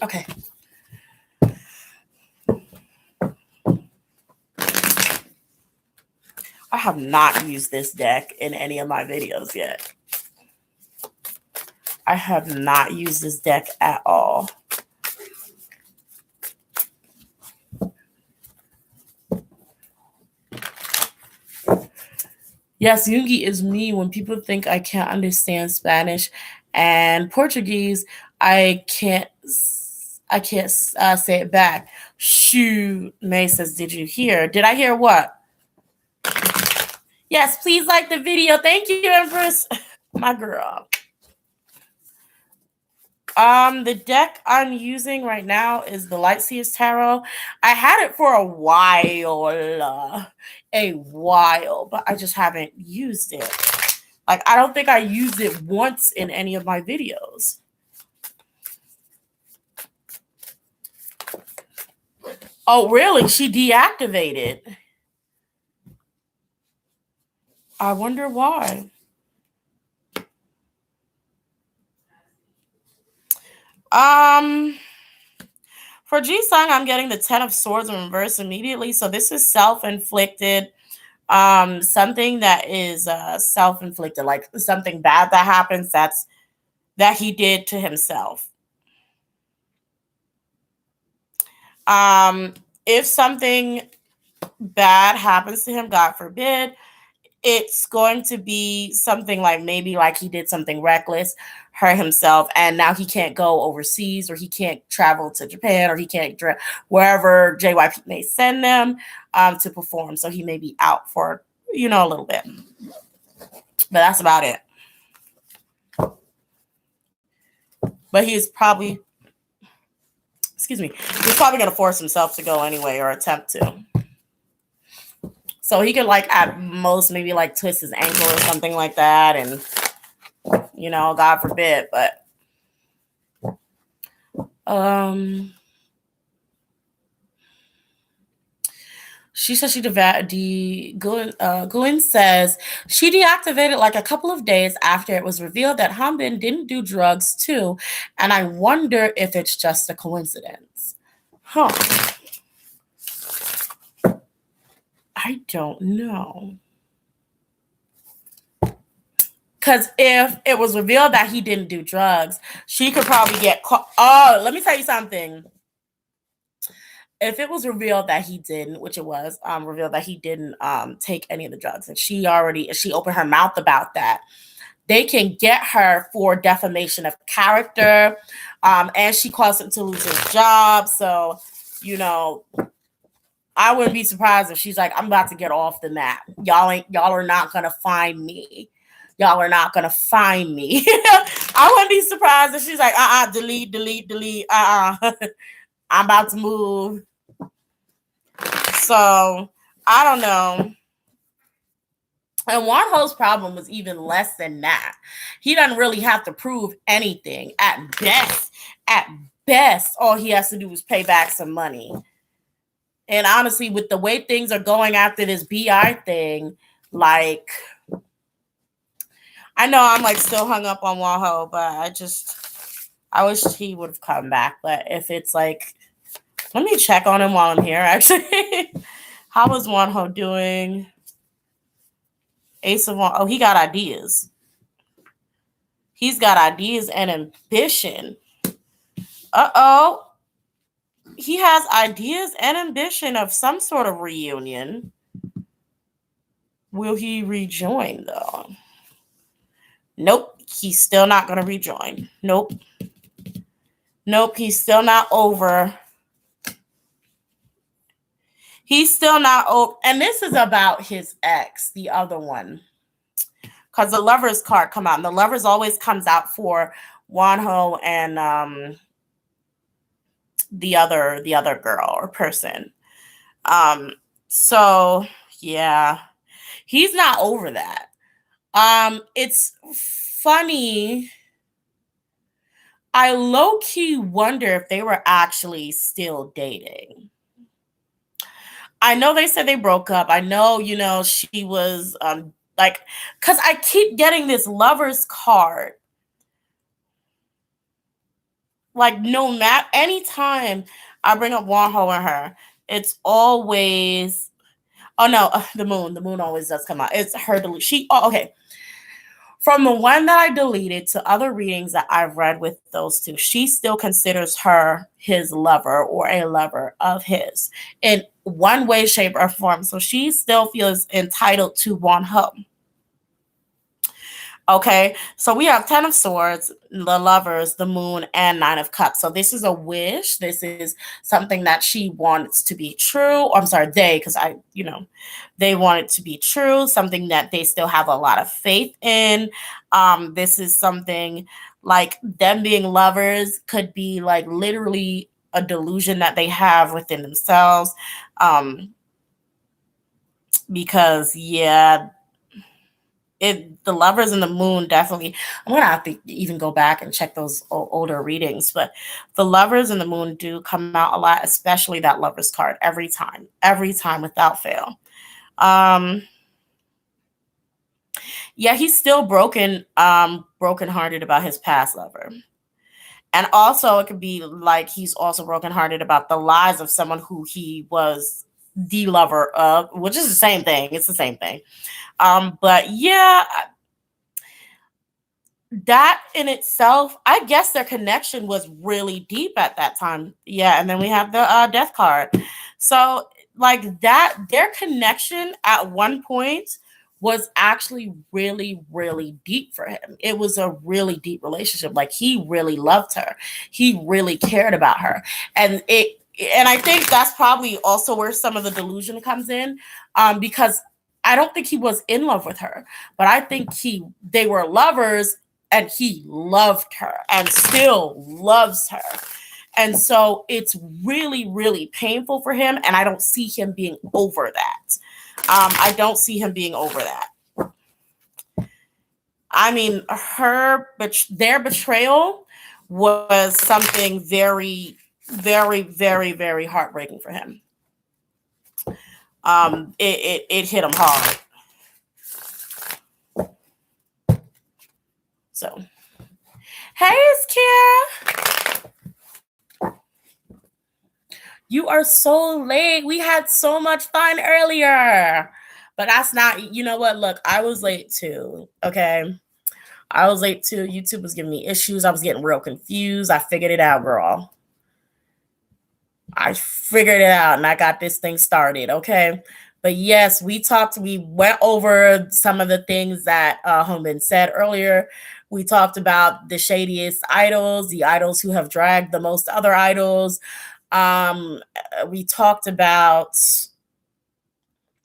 Speaker 1: Okay. I have not used this deck in any of my videos yet. I have not used this deck at all. Yes, Yoongi is me when people think I can't understand Spanish and Portuguese. I can't say it back. Shoot, May says, "Did you hear? Did I hear what?" Yes, please like the video. Thank you, Empress, my girl. The deck I'm using right now is the Lightseers Tarot. I had it for a while, but I just haven't used it. Like, I don't think I used it once in any of my videos. Oh, really? She deactivated. I wonder why. For Ji-sung, I'm getting the 10 of Swords in reverse immediately. So this is self-inflicted. Something that is self-inflicted, like something bad that happens that he did to himself. If something bad happens to him, God forbid, it's going to be something like maybe like he did something reckless, hurt himself, and now he can't go overseas, or he can't travel to Japan, or he can't wherever JYP may send them to perform. So he may be out for, a little bit. But that's about it. But he's probably, he's probably going to force himself to go anyway, or attempt to. So he could, like, at most maybe like twist his ankle or something like that, and God forbid. But she says Gwen says she deactivated like a couple of days after it was revealed that Hongbin didn't do drugs too, and I wonder if it's just a coincidence. Huh. I don't know. Because if it was revealed that he didn't do drugs, she could probably get caught. Oh, let me tell you something. If it was revealed that he didn't, which it was, revealed that he didn't take any of the drugs, and she opened her mouth about that, they can get her for defamation of character, and she caused him to lose his job. So, I wouldn't be surprised if she's like, I'm about to get off the map. Y'all are not gonna find me. Y'all are not gonna find me. I wouldn't be surprised if she's like, delete. I'm about to move. So I don't know. And Wonho's problem was even less than that. He doesn't really have to prove anything. At best, all he has to do is pay back some money. And honestly, with the way things are going after this BI thing, like, I know I'm like still hung up on Wonho, but I wish he would have come back. But if it's like, let me check on him while I'm here, actually. How is Wonho doing? Ace of Wands. Oh, he got ideas. He's got ideas and ambition. Uh-oh. He has ideas and ambition of some sort of reunion. Will he rejoin, though? Nope. He's still not going to rejoin. Nope. He's still not over. He's still not over. And this is about his ex, the other one. Because the Lovers card come out. And the Lovers always comes out for Wonho and the other girl or person. So yeah, he's not over that. It's funny. I low-key wonder if they were actually still dating. I know they said they broke up. I know, she was like, because I keep getting this Lovers card. Like, no matter, anytime I bring up Wonho and her, it's always, oh no, the moon always does come out. It's her okay. From the one that I deleted to other readings that I've read with those two, she still considers her his lover or a lover of his in one way, shape, or form. So she still feels entitled to Wonho. Okay, so we have 10 of Swords, the Lovers, the Moon, and 9 of Cups. So this is a wish. This is something that she wants to be true. I'm sorry, because they want it to be true, something that they still have a lot of faith in. This is something like them being lovers could be like literally a delusion that they have within themselves. Because, yeah, the Lovers in the Moon definitely. I'm gonna have to even go back and check those older readings, but the Lovers in the Moon do come out a lot, especially that Lovers card every time without fail. Um, yeah, he's still brokenhearted about his past lover. And also, it could be like he's also brokenhearted about the lies of someone who he was the lover of, which is the same thing. It's the same thing. But yeah, that in itself, I guess their connection was really deep at that time. Yeah, and then we have the death card. So like that, their connection at one point was actually really, really deep for him. It was a really deep relationship. Like he really loved her. He really cared about her. And it and I think that's probably also where some of the delusion comes in. Because I don't think he was in love with her, but I think they were lovers and he loved her and still loves her. And so it's really, really painful for him. And I don't see him being over that. I don't see him being over that. I mean, their betrayal was something very, very, very, very heartbreaking for him. It hit him hard. So, hey, Kira. You are so late. We had so much fun earlier. But that's not, you know what? Look, I was late too. Okay. I was late too. YouTube was giving me issues. I was getting real confused. I figured it out, girl. I figured it out and I got this thing started. Okay. But yes, we went over some of the things that Hongbin said earlier. We talked about the shadiest idols, the idols who have dragged the most other idols. We talked about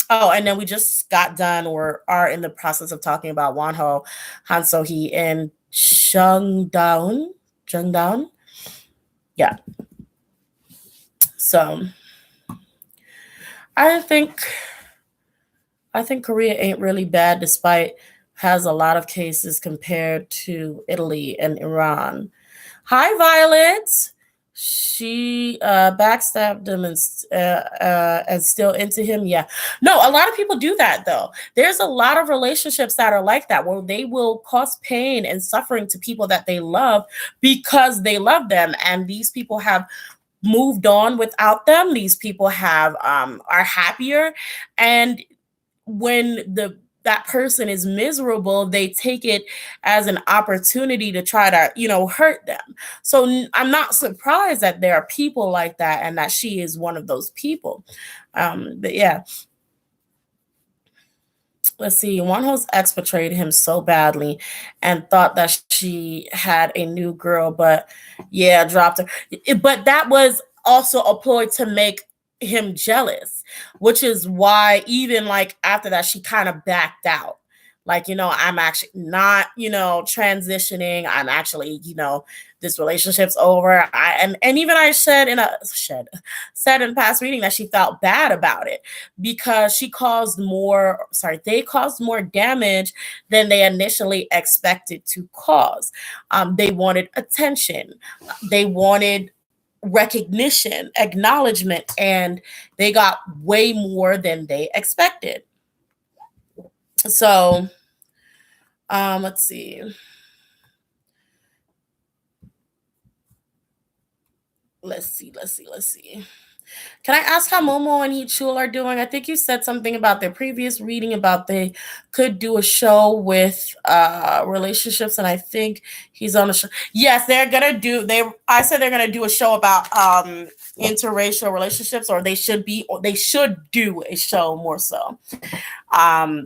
Speaker 1: and then we just got done or are in the process of talking about Wonho, Han So-hee, and Jungdown. Yeah. So I think Korea ain't really bad, despite has a lot of cases compared to Italy and Iran. Hi, Violet. She backstabbed him and still into him. Yeah, no, a lot of people do that though. There's a lot of relationships that are like that, where they will cause pain and suffering to people that they love because they love them, and these people have moved on without them. These people have are happier, and when that person is miserable, they take it as an opportunity to try to, hurt them. So I'm not surprised that there are people like that and that she is one of those people. But yeah, let's see. Wonho's ex betrayed him so badly and thought that she had a new girl, but yeah, dropped her. But that was also a ploy to make him jealous, which is why even like after that, she kind of backed out. Like, I'm actually not, transitioning. I'm actually, this relationship's over. And even I said in past reading that she felt bad about it because they caused more damage than they initially expected to cause. They wanted attention. They wanted recognition, acknowledgement, and they got way more than they expected. So, let's see. Let's see. Can I ask how Momo and Hichul are doing? I think you said something about their previous reading about they could do a show with relationships, and I think he's on a show. Yes, I said they're gonna do a show about interracial relationships, or they should do a show more so.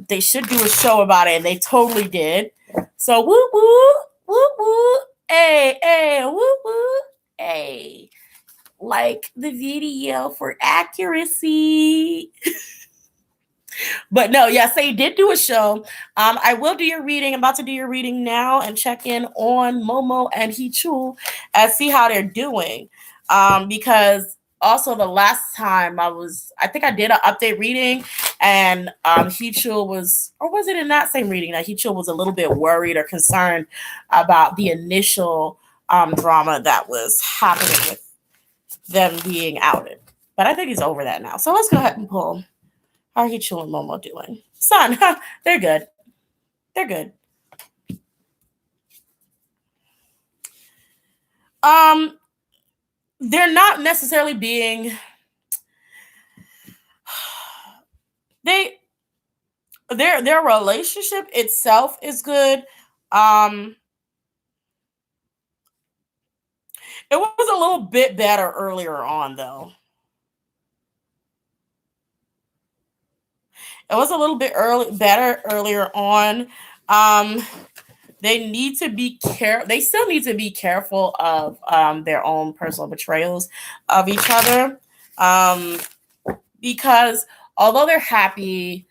Speaker 1: They should do a show about it, and they totally did. So woo woo, woo woo, hey, woo woo, hey. Like the video for accuracy. But no, yes, they did do a show. I will do your reading. I'm about to do your reading now and check in on Momo and Hichul and see how they're doing. Because also the last time I think I did an update reading, and Heechul was, or was it in that same reading that Heechul was a little bit worried or concerned about the initial drama that was happening with them being outed. But I think he's over that now. So let's go ahead and pull. How are Heechul and Momo doing? Son, they're good. They're good. Um, they're not necessarily being they their relationship itself is good. Um, it was a little bit better earlier on, though. It was a little bit better earlier on. Um, they need to be They still need to be careful of their own personal betrayals of each other, um, because although they're happy,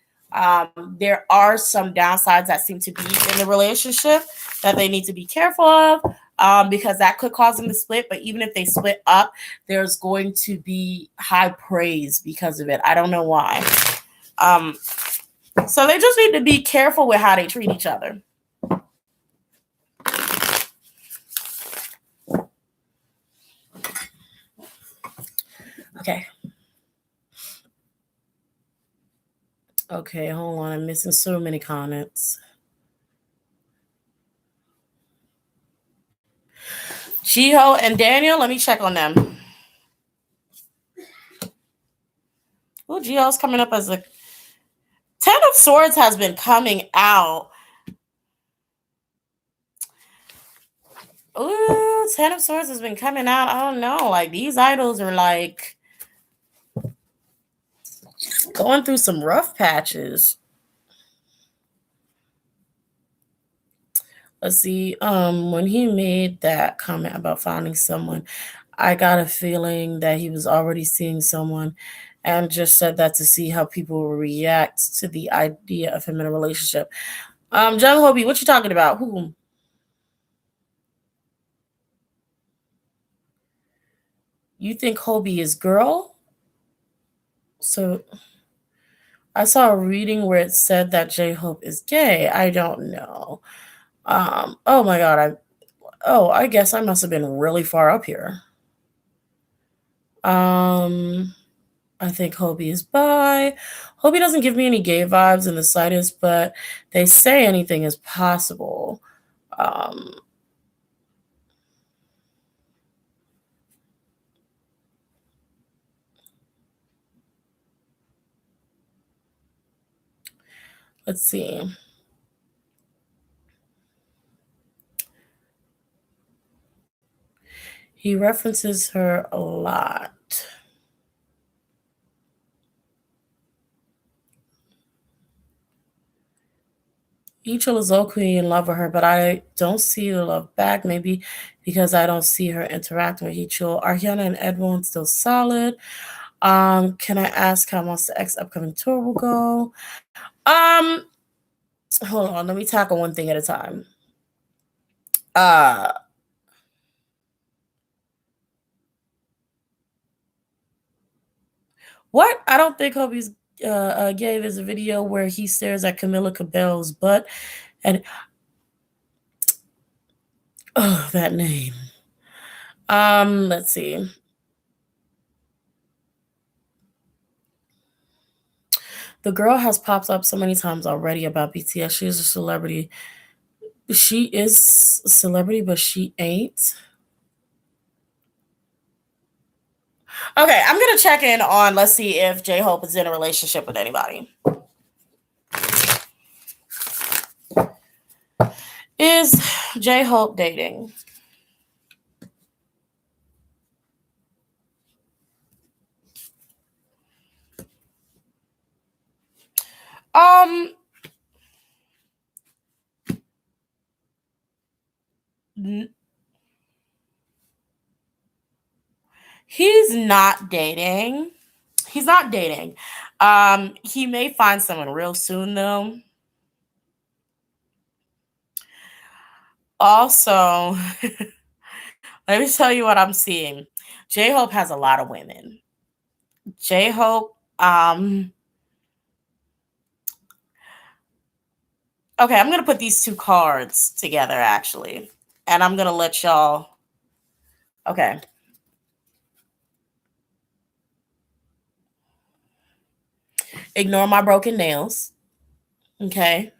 Speaker 1: there are some downsides that seem to be in the relationship that they need to be careful of, because that could cause them to split. But even if they split up, there's going to be high praise because of it. I don't know why. Um, so they just need to be careful with how they treat each other. Okay. Okay, hold on. I'm missing so many comments. Chiho and Daniel, let me check on them. Oh, Jiho's coming up as a Ten of Swords has been coming out. Ooh, Ten of Swords has been coming out. I don't know. Like, these idols are like going through some rough patches. Let's see. When he made that comment about finding someone, I got a feeling that he was already seeing someone and just said that to see how people will react to the idea of him in a relationship. John Hobie, what you talking about? Who? You think Hobie is girl? So I saw a reading where it said that J-Hope is gay. I don't know. Oh my god, I guess I must have been really far up here. I think Hobie is bi. Hobie doesn't give me any gay vibes in the slightest, but they say anything is possible. Let's see. He references her a lot. Ichil is okay in love with her, but I don't see the love back. Maybe because I don't see her interacting with Ichil. Are Hyuna and Edwin still solid? Can I ask how Monster X upcoming tour will go? Hold on, let me tackle one thing at a time. What? I don't think Hobie's gave us a video where he stares at Camila Cabello's butt, and oh, that name. Let's see. The girl has popped up so many times already about BTS. She is a celebrity. She is a celebrity, but she ain't. Okay, I'm gonna check in on. Let's see if J-Hope is in a relationship with anybody. Is J-Hope dating? He's not dating. He's not dating. He may find someone real soon, though. Also, let me tell you what I'm seeing. J-Hope has a lot of women. J-Hope. Okay, I'm gonna put these two cards together actually, and I'm gonna let y'all. Okay. Ignore my broken nails. Okay.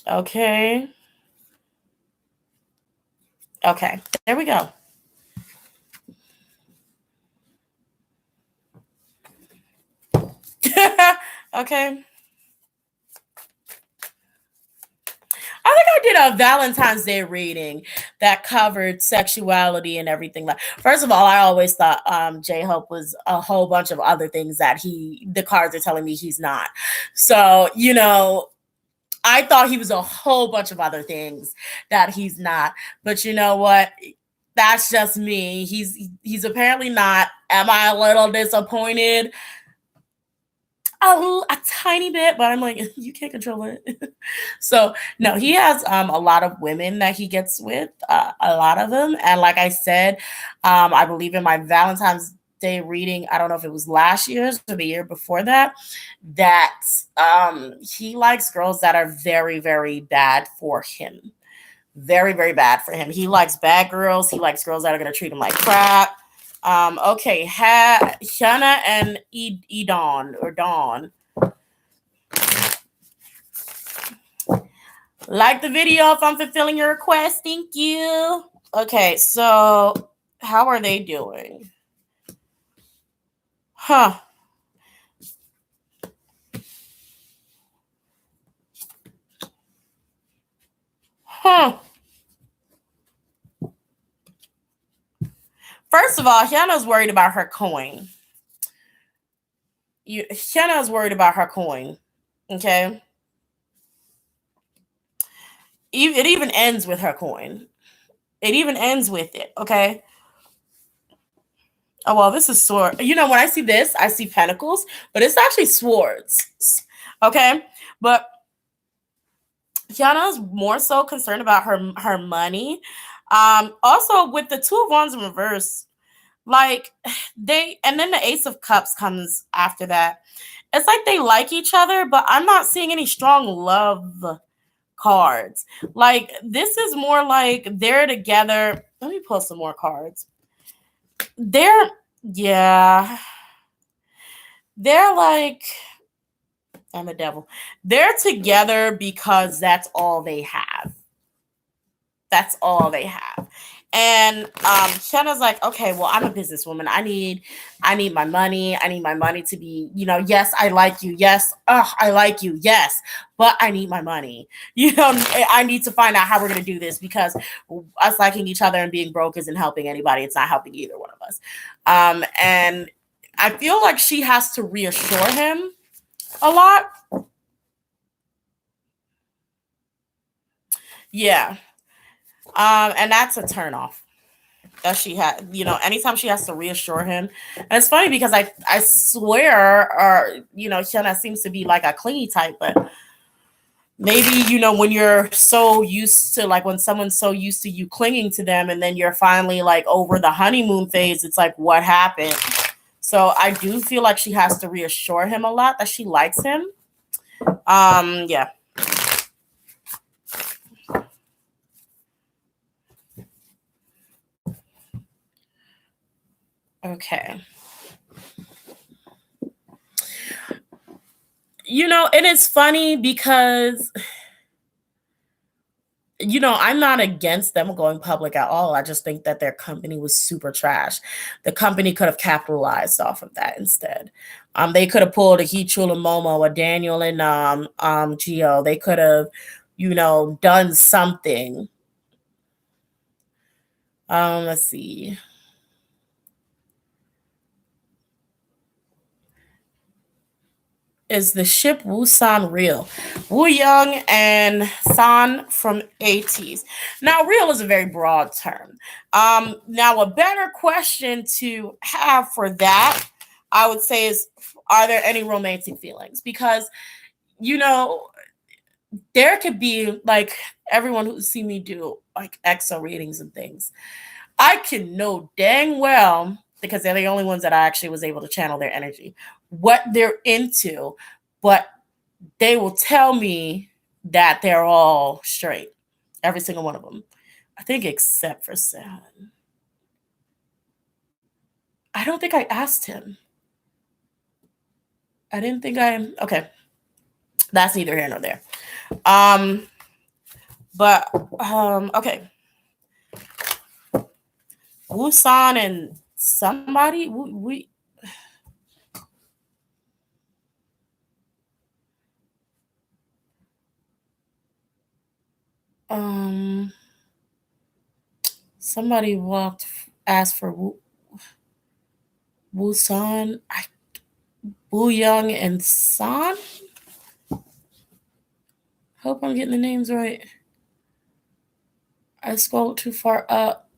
Speaker 1: Okay. Okay. There we go. Okay. I think I did a Valentine's Day reading that covered sexuality and everything. Like, first of all, I always thought J Hope was a whole bunch of other things that the cards are telling me he's not. So, I thought he was a whole bunch of other things that he's not. But you know what? That's just me. He's apparently not. Am I a little disappointed? A tiny bit, but I'm like, you can't control it. So no, he has a lot of women that he gets with, a lot of them, and like I said, I believe in my Valentine's Day reading. I don't know if it was last year's or the year before that. That he likes girls that are very very bad for him, very very bad for him. He likes bad girls. He likes girls that are gonna treat him like crap. Okay, Hannah and Edon or Dawn. Like the video if I'm fulfilling your request. Thank you. Okay, so how are they doing? Huh. Huh. First of all, Hannah's worried about her coin. Hannah's worried about her coin. Okay. It even ends with her coin. It even ends with it. Okay. Oh well, this is sword. When I see this, I see pentacles, but it's actually swords. Okay, but Kiana's more so concerned about her money. Also with the two of wands in reverse, like and then the ace of cups comes after that. It's like they like each other, but I'm not seeing any strong love cards. Like this is more like they're together. Let me pull some more cards. They're yeah. They're like I'm a devil. They're together because that's all they have. That's all they have. And Shanna's like, okay, well, I'm a businesswoman. I need my money. I need my money to be, yes, I like you. Yes, I like you. Yes, but I need my money. I need to find out how we're gonna do this because us liking each other and being broke isn't helping anybody. It's not helping either one of us. And I feel like she has to reassure him a lot. Yeah. And that's a turn off that she had, anytime she has to reassure him. And it's funny because I swear, or, Hyuna seems to be like a clingy type, but maybe, when you're so used to, like, when someone's so used to you clinging to them and then you're finally like over the honeymoon phase, it's like, what happened? So I do feel like she has to reassure him a lot that she likes him. Yeah. Okay. And it's funny because I'm not against them going public at all. I just think that their company was super trash. The company could have capitalized off of that instead. They could have pulled a Hichul and Momo, a Daniel and Gio. They could have, done something. Let's see. Is the ship Woosan real? Woo Young and San from 80s. Now, real is a very broad term. Now, a better question to have for that, I would say, is are there any romantic feelings? Because, there could be, like, everyone who's seen me do, like, EXO readings and things. I can know dang well, because they're the only ones that I actually was able to channel their energy, what they're into, but they will tell me that they're all straight. Every single one of them. I think except for Sam. I don't think I asked him. I didn't think I. Okay. That's neither here nor there. Um, but okay. Wusan and somebody we um somebody walked asked for Wusan, Wu Young and San. Hope I'm getting the names right. I scrolled too far up.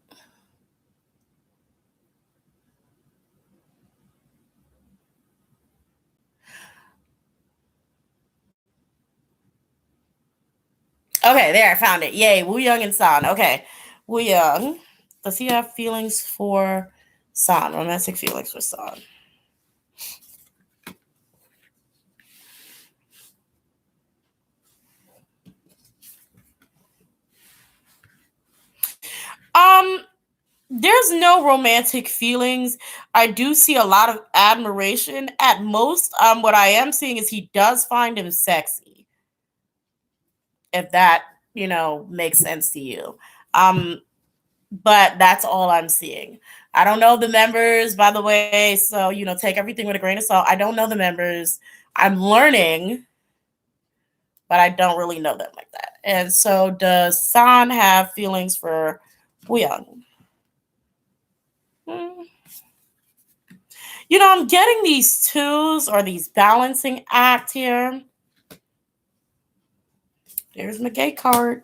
Speaker 1: Okay, there, I found it. Yay, Wu Young and San. Okay. Wu Young. Does he have feelings for San? Romantic feelings for San. Um, there's no romantic feelings. I do see a lot of admiration. At most, what I am seeing is he does find him sexy. If that, makes sense to you. Um, but that's all I'm seeing. I don't know the members, by the way, so take everything with a grain of salt. I don't know the members. I'm learning, but I don't really know them like that. And so, does San have feelings for Wooyoung? Hmm. I'm getting these twos or these balancing act here. There's my gay card.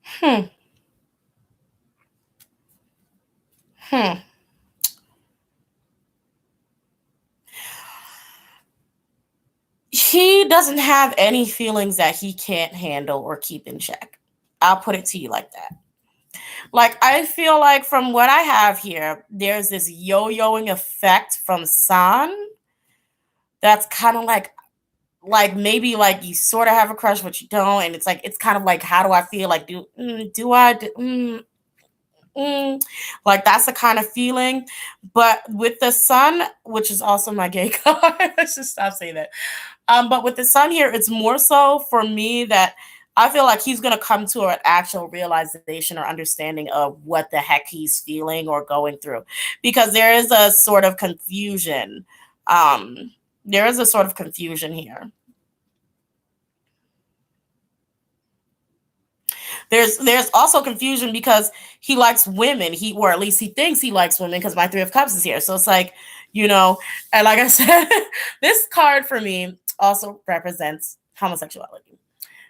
Speaker 1: Hmm. Hmm. He doesn't have any feelings that he can't handle or keep in check. I'll put it to you like that. Like, I feel like from what I have here, there's this yo-yoing effect from San that's kind of like maybe like you sort of have a crush but you don't, and it's kind of like, how do I feel, like do I like that's the kind of feeling. But with the Sun, which is also my gay card, let's just stop saying that. But with the Sun here, it's more so for me that I feel like he's gonna come to an actual realization or understanding of what the heck he's feeling or going through, because there is a sort of confusion. There is a sort of confusion here. There's also confusion because he likes women. Or at least he thinks he likes women, because my Three of Cups is here. So it's like, and like I said, this card for me also represents homosexuality.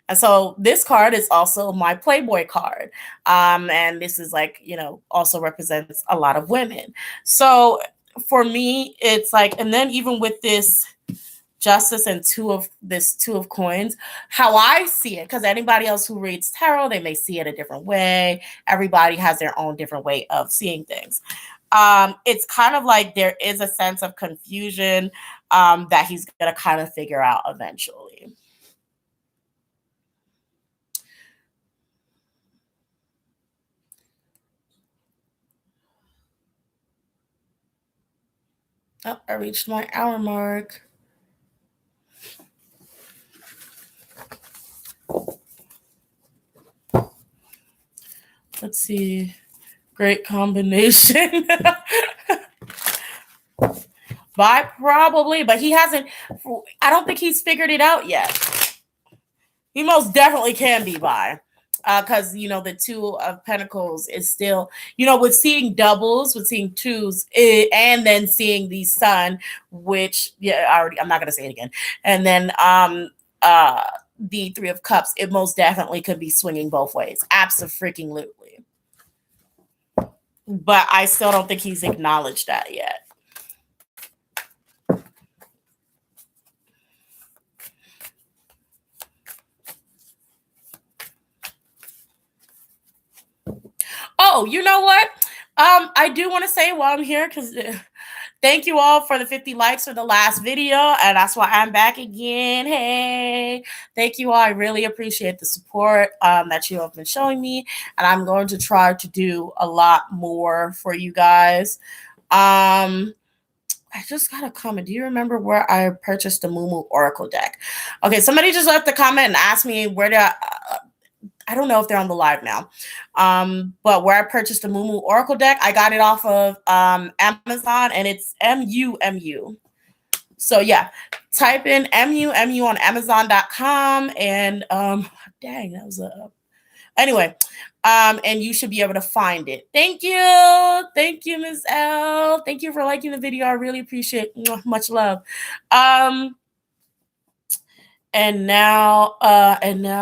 Speaker 1: And so this card is also my Playboy card. And this is like, also represents a lot of women. So for me, it's like, and then even with this Justice and two of coins, how I see it, because anybody else who reads tarot, they may see it a different way. Everybody has their own different way of seeing things. It's kind of like there is a sense of confusion that he's gonna kind of figure out eventually. Oh, I reached my hour mark. Let's see. Great combination. By probably, but he hasn't. I don't think he's figured it out yet. He most definitely can be by. Because the Two of Pentacles is still, with seeing doubles, with seeing twos, and then seeing the Sun, which I'm not gonna say it again, and then the Three of Cups, it most definitely could be swinging both ways, absolutely. But I still don't think he's acknowledged that yet. Oh, you know what? I do want to say while I'm here, because thank you all for the 50 likes for the last video, and that's why I'm back again. Hey, thank you all. I really appreciate the support that you have been showing me, and I'm going to try to do a lot more for you guys. I just got a comment. Do you remember where I purchased the Moo Oracle deck? Okay, somebody just left a comment and asked me where I don't know if they're on the live now. But where I purchased the Moo Oracle deck, I got it off of Amazon, and it's MUMU. So yeah, type in MUMU on Amazon.com, and dang, that was a anyway. And you should be able to find it. Thank you, Ms. L. Thank you for liking the video. I really appreciate it. Much love. And now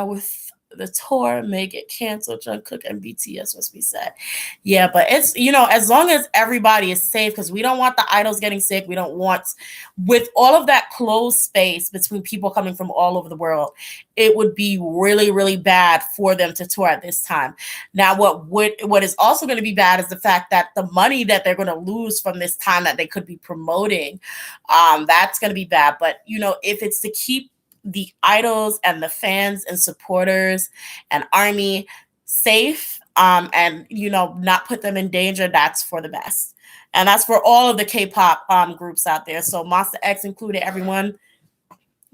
Speaker 1: with the tour may get canceled, Jungkook and BTS must be sad. Yeah, but it's, as long as everybody is safe, because we don't want the idols getting sick. We don't want, with all of that closed space between people coming from all over the world, it would be really, really bad for them to tour at this time. Now, what is also going to be bad is the fact that the money that they're going to lose from this time that they could be promoting, that's going to be bad. But, if it's to keep the idols and the fans and supporters and army safe, and not put them in danger, that's for the best. And that's for all of the K-pop groups out there. So Monster X included, everyone,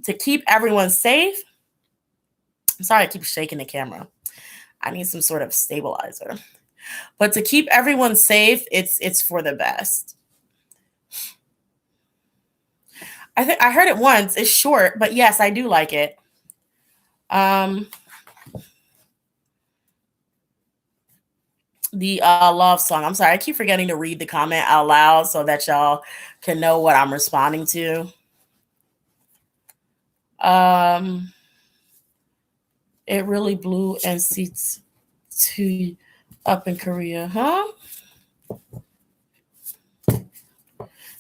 Speaker 1: to keep everyone safe. I'm sorry I keep shaking the camera. I need some sort of stabilizer. But to keep everyone safe, it's for the best. I think I heard it once. It's short, but yes, I do like it. The love song. I'm sorry, I keep forgetting to read the comment out loud so that y'all can know what I'm responding to. It really blew NCT up in Korea, huh?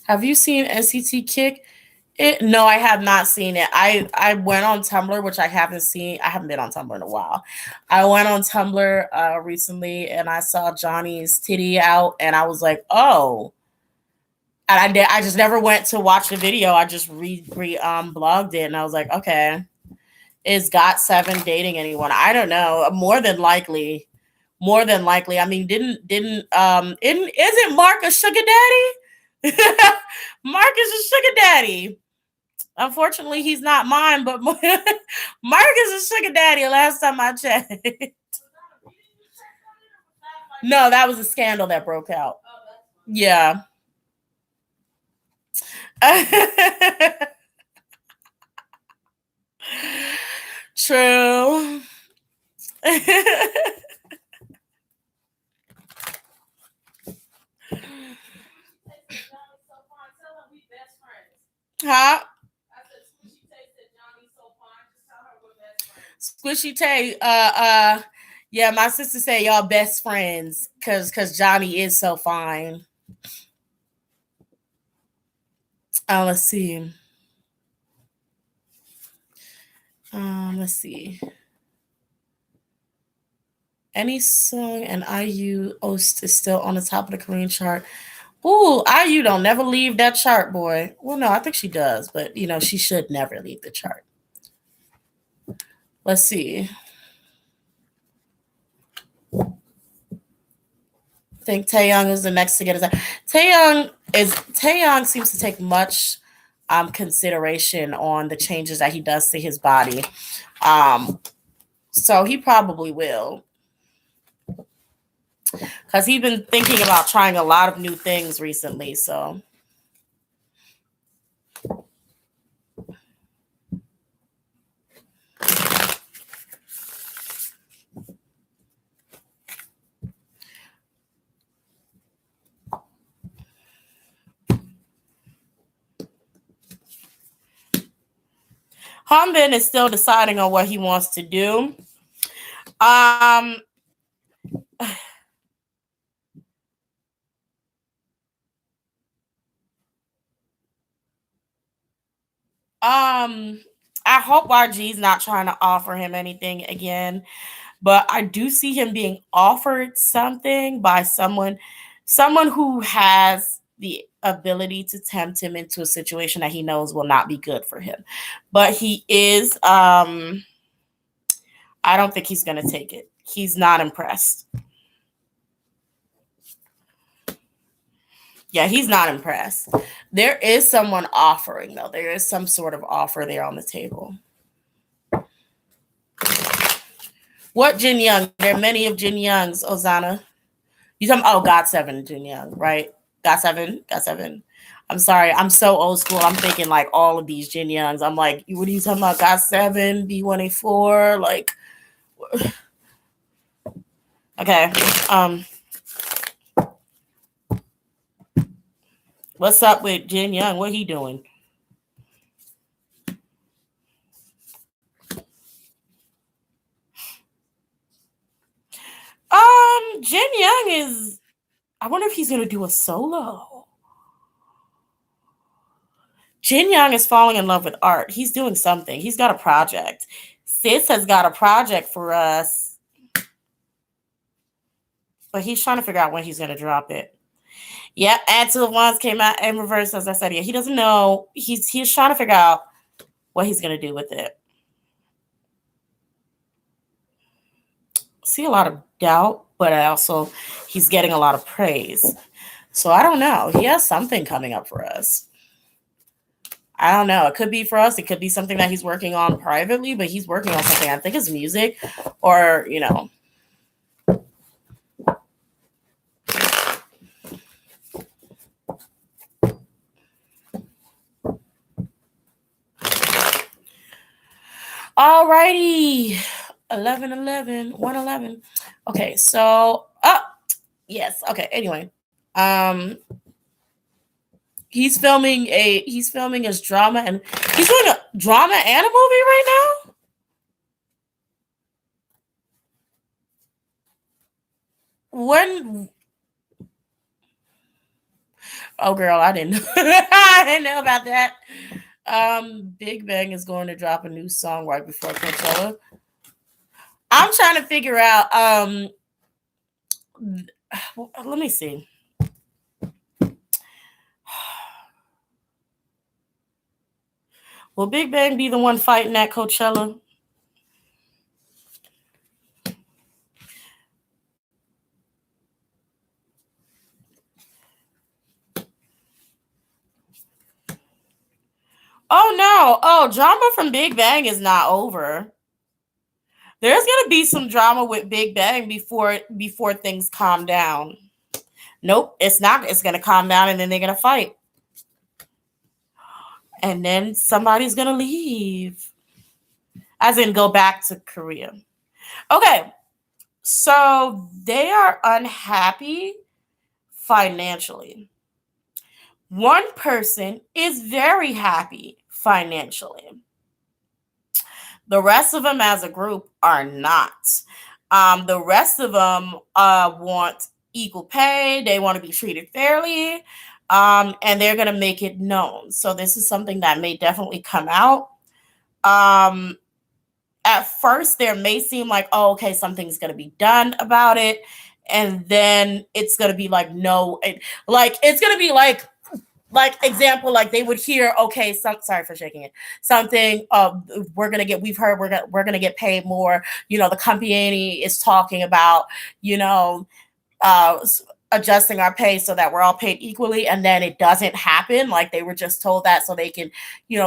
Speaker 1: Have you seen NCT Kick? No, I have not seen it. I went on Tumblr, which I haven't seen. I haven't been on Tumblr in a while. I went on Tumblr recently, and I saw Johnny's titty out, and I was like, oh. And I just never went to watch the video. I just blogged it, and I was like, okay. Is GOT7 dating anyone? I don't know. More than likely. I mean, isn't Mark a sugar daddy? Mark is a sugar daddy. Unfortunately, he's not mine, but Mark is a sugar daddy last time I checked. No, that was a scandal that broke out. Yeah. True. Huh? Squishy Tay, yeah, my sister said y'all best friends because Johnny is so fine. Let's see. Let's see. Any song and IU Ost is still on the top of the Korean chart. Ooh, IU don't never leave that chart, boy. Well, no, I think she does, but she should never leave the chart. Let's see. I think Taeyong is the next to get his. Taeyong seems to take much consideration on the changes that he does to his body. So he probably will. Because he's been thinking about trying a lot of new things recently, so. Hongbin is still deciding on what he wants to do. I hope YG's not trying to offer him anything again, but I do see him being offered something by someone who has the ability to tempt him into a situation that he knows will not be good for him. But he is I don't think he's going to take it. He's not impressed. Yeah, he's not impressed. There is someone offering, though. There is some sort of offer there on the table. What Jin Young? There are many of Jin Youngs, Ozana. You talking? Oh, God7 Jin Young, right? God7, God7. I'm sorry, I'm so old school. I'm thinking like all of these Jin Youngs. I'm like, what are you talking about? God7, B1A4, like. Okay. What's up with Jin Young? What he doing? Jin Young is. I wonder if he's gonna do a solo. Jin Young is falling in love with art. He's doing something. He's got a project. Sis has got a project for us, but he's trying to figure out when he's gonna drop it. Yeah, Add to the Ones came out in reverse, as I said. Yeah, he doesn't know. He's trying to figure out what he's gonna do with it. See a lot of doubt, but also he's getting a lot of praise. So I don't know. He has something coming up for us. I don't know. It could be for us. It could be something that he's working on privately, but he's working on something. I think it's music or, Alrighty. 11, 111. Okay, so yes. Okay, anyway. He's filming his drama, and he's doing a drama and a movie right now. When Oh girl, I didn't I didn't know about that. Big Bang is going to drop a new song right before Coachella. I'm trying to figure out let me see. Will Big Bang be the one fighting at Coachella? Oh no. Oh, drama from Big Bang is not over. There's gonna be some drama with Big Bang before things calm down. Nope, it's not. It's gonna calm down and then they're gonna fight. And then somebody's gonna leave. As in go back to Korea. Okay. So they are unhappy financially. One person is very happy financially. The rest of them as a group are not. The rest of them want equal pay. They want to be treated fairly. And they're going to make it known. So this is something that may definitely come out. At first, there may seem like, oh, okay, something's going to be done about it. And then it's going to be like, no, it's going to be like example, like they would hear, okay, sorry for shaking it, something we've heard we're gonna get paid more, the company is talking about, adjusting our pay so that we're all paid equally, and then it doesn't happen. Like they were just told that so they can,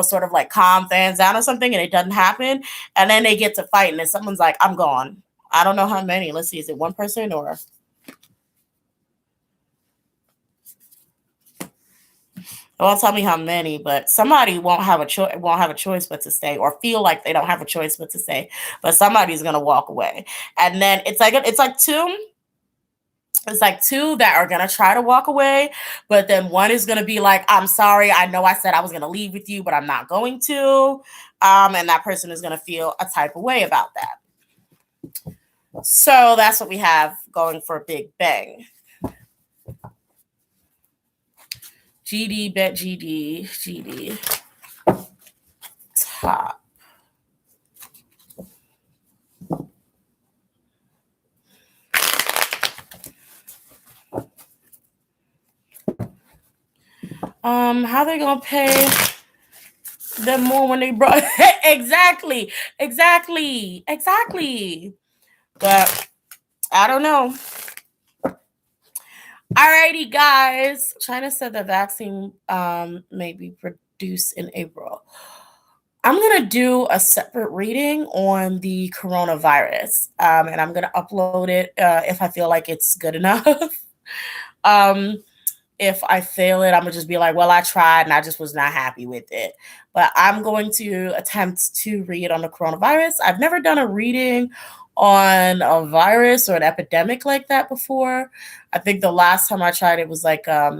Speaker 1: sort of like calm fans down or something, and it doesn't happen, and then they get to fighting and someone's like, I'm gone. I don't know how many. Let's see, is it one person or it won't tell me how many, but somebody won't have a choice but to stay, or feel like they don't have a choice but to stay. But somebody's gonna walk away, and then it's like two. It's like two that are gonna try to walk away, but then one is gonna be like, "I'm sorry, I know I said I was gonna leave with you, but I'm not going to," and that person is gonna feel a type of way about that. So that's what we have going for Big Bang. GD, bet GD, GD. Top. How they gonna pay them more when they brought exactly. But I don't know. Alrighty, guys. China said the vaccine may be produced in April. I'm gonna do a separate reading on the coronavirus, and I'm gonna upload it if I feel like it's good enough. um, if I fail it, I'm gonna just be like, well, I tried and I just was not happy with it. But I'm going to attempt to read on the coronavirus. I've never done a reading on a virus or an epidemic like that before. I think the last time I tried it was like I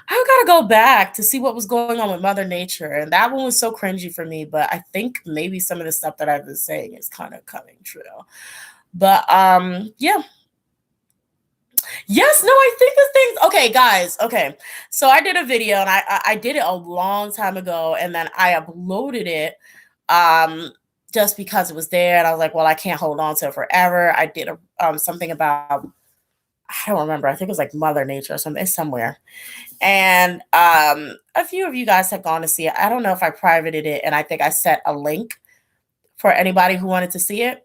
Speaker 1: gotta go back to see what was going on with Mother Nature. And that one was so cringy for me, but I think maybe some of the stuff that I've been saying is kind of coming true. But yeah. Yes, no, I think the things. Okay, guys. Okay, so I did a video and I did it a long time ago, and then I uploaded it just because it was there, and I was like, well, I can't hold on to it forever. I did something about I don't remember. I think it was like Mother Nature or something. It's somewhere, and a few of you guys have gone to see it. I don't know if I privated it, and I think I set a link for anybody who wanted to see it.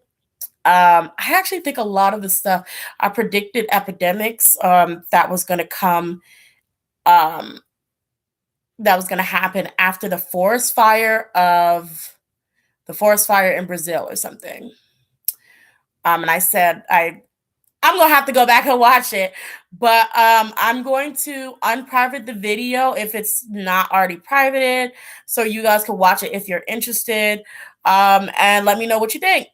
Speaker 1: I actually think a lot of the stuff I predicted epidemics that was going to come, um, that was going to happen after the forest fire in Brazil or something. And I said I'm gonna have to go back and watch it, but I'm going to unprivate the video if it's not already privated, so you guys can watch it if you're interested, and let me know what you think.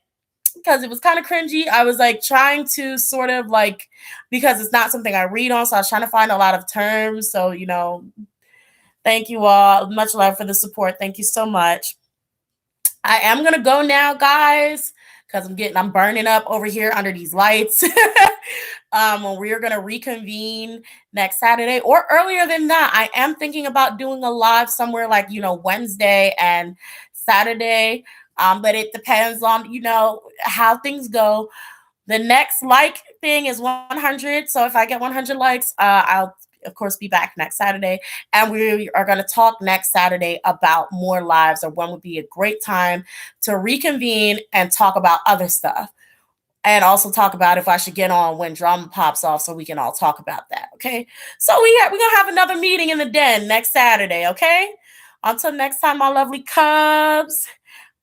Speaker 1: Because it was kind of cringy. I was like trying to sort of like, because it's not something I read on, so I was trying to find a lot of terms. So, thank you all. Much love for the support. Thank you so much. I am gonna go now, guys, because I'm burning up over here under these lights. We're gonna reconvene next Saturday or earlier than that. I am thinking about doing a live somewhere like Wednesday and Saturday. But it depends on how things go. The next like thing is 100. So if I get 100 likes, I'll of course be back next Saturday, and we are going to talk next Saturday about more lives, or when would be a great time to reconvene and talk about other stuff, and also talk about if I should get on when drama pops off, so we can all talk about that. Okay, so we're gonna have another meeting in the den next Saturday. Okay, until next time, my lovely cubs,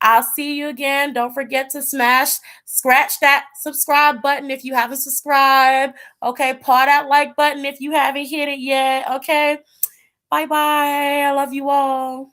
Speaker 1: I'll see you again. Don't forget to scratch that subscribe button if you haven't subscribed. Okay, paw that like button if you haven't hit it yet. Okay, bye-bye. I love you all.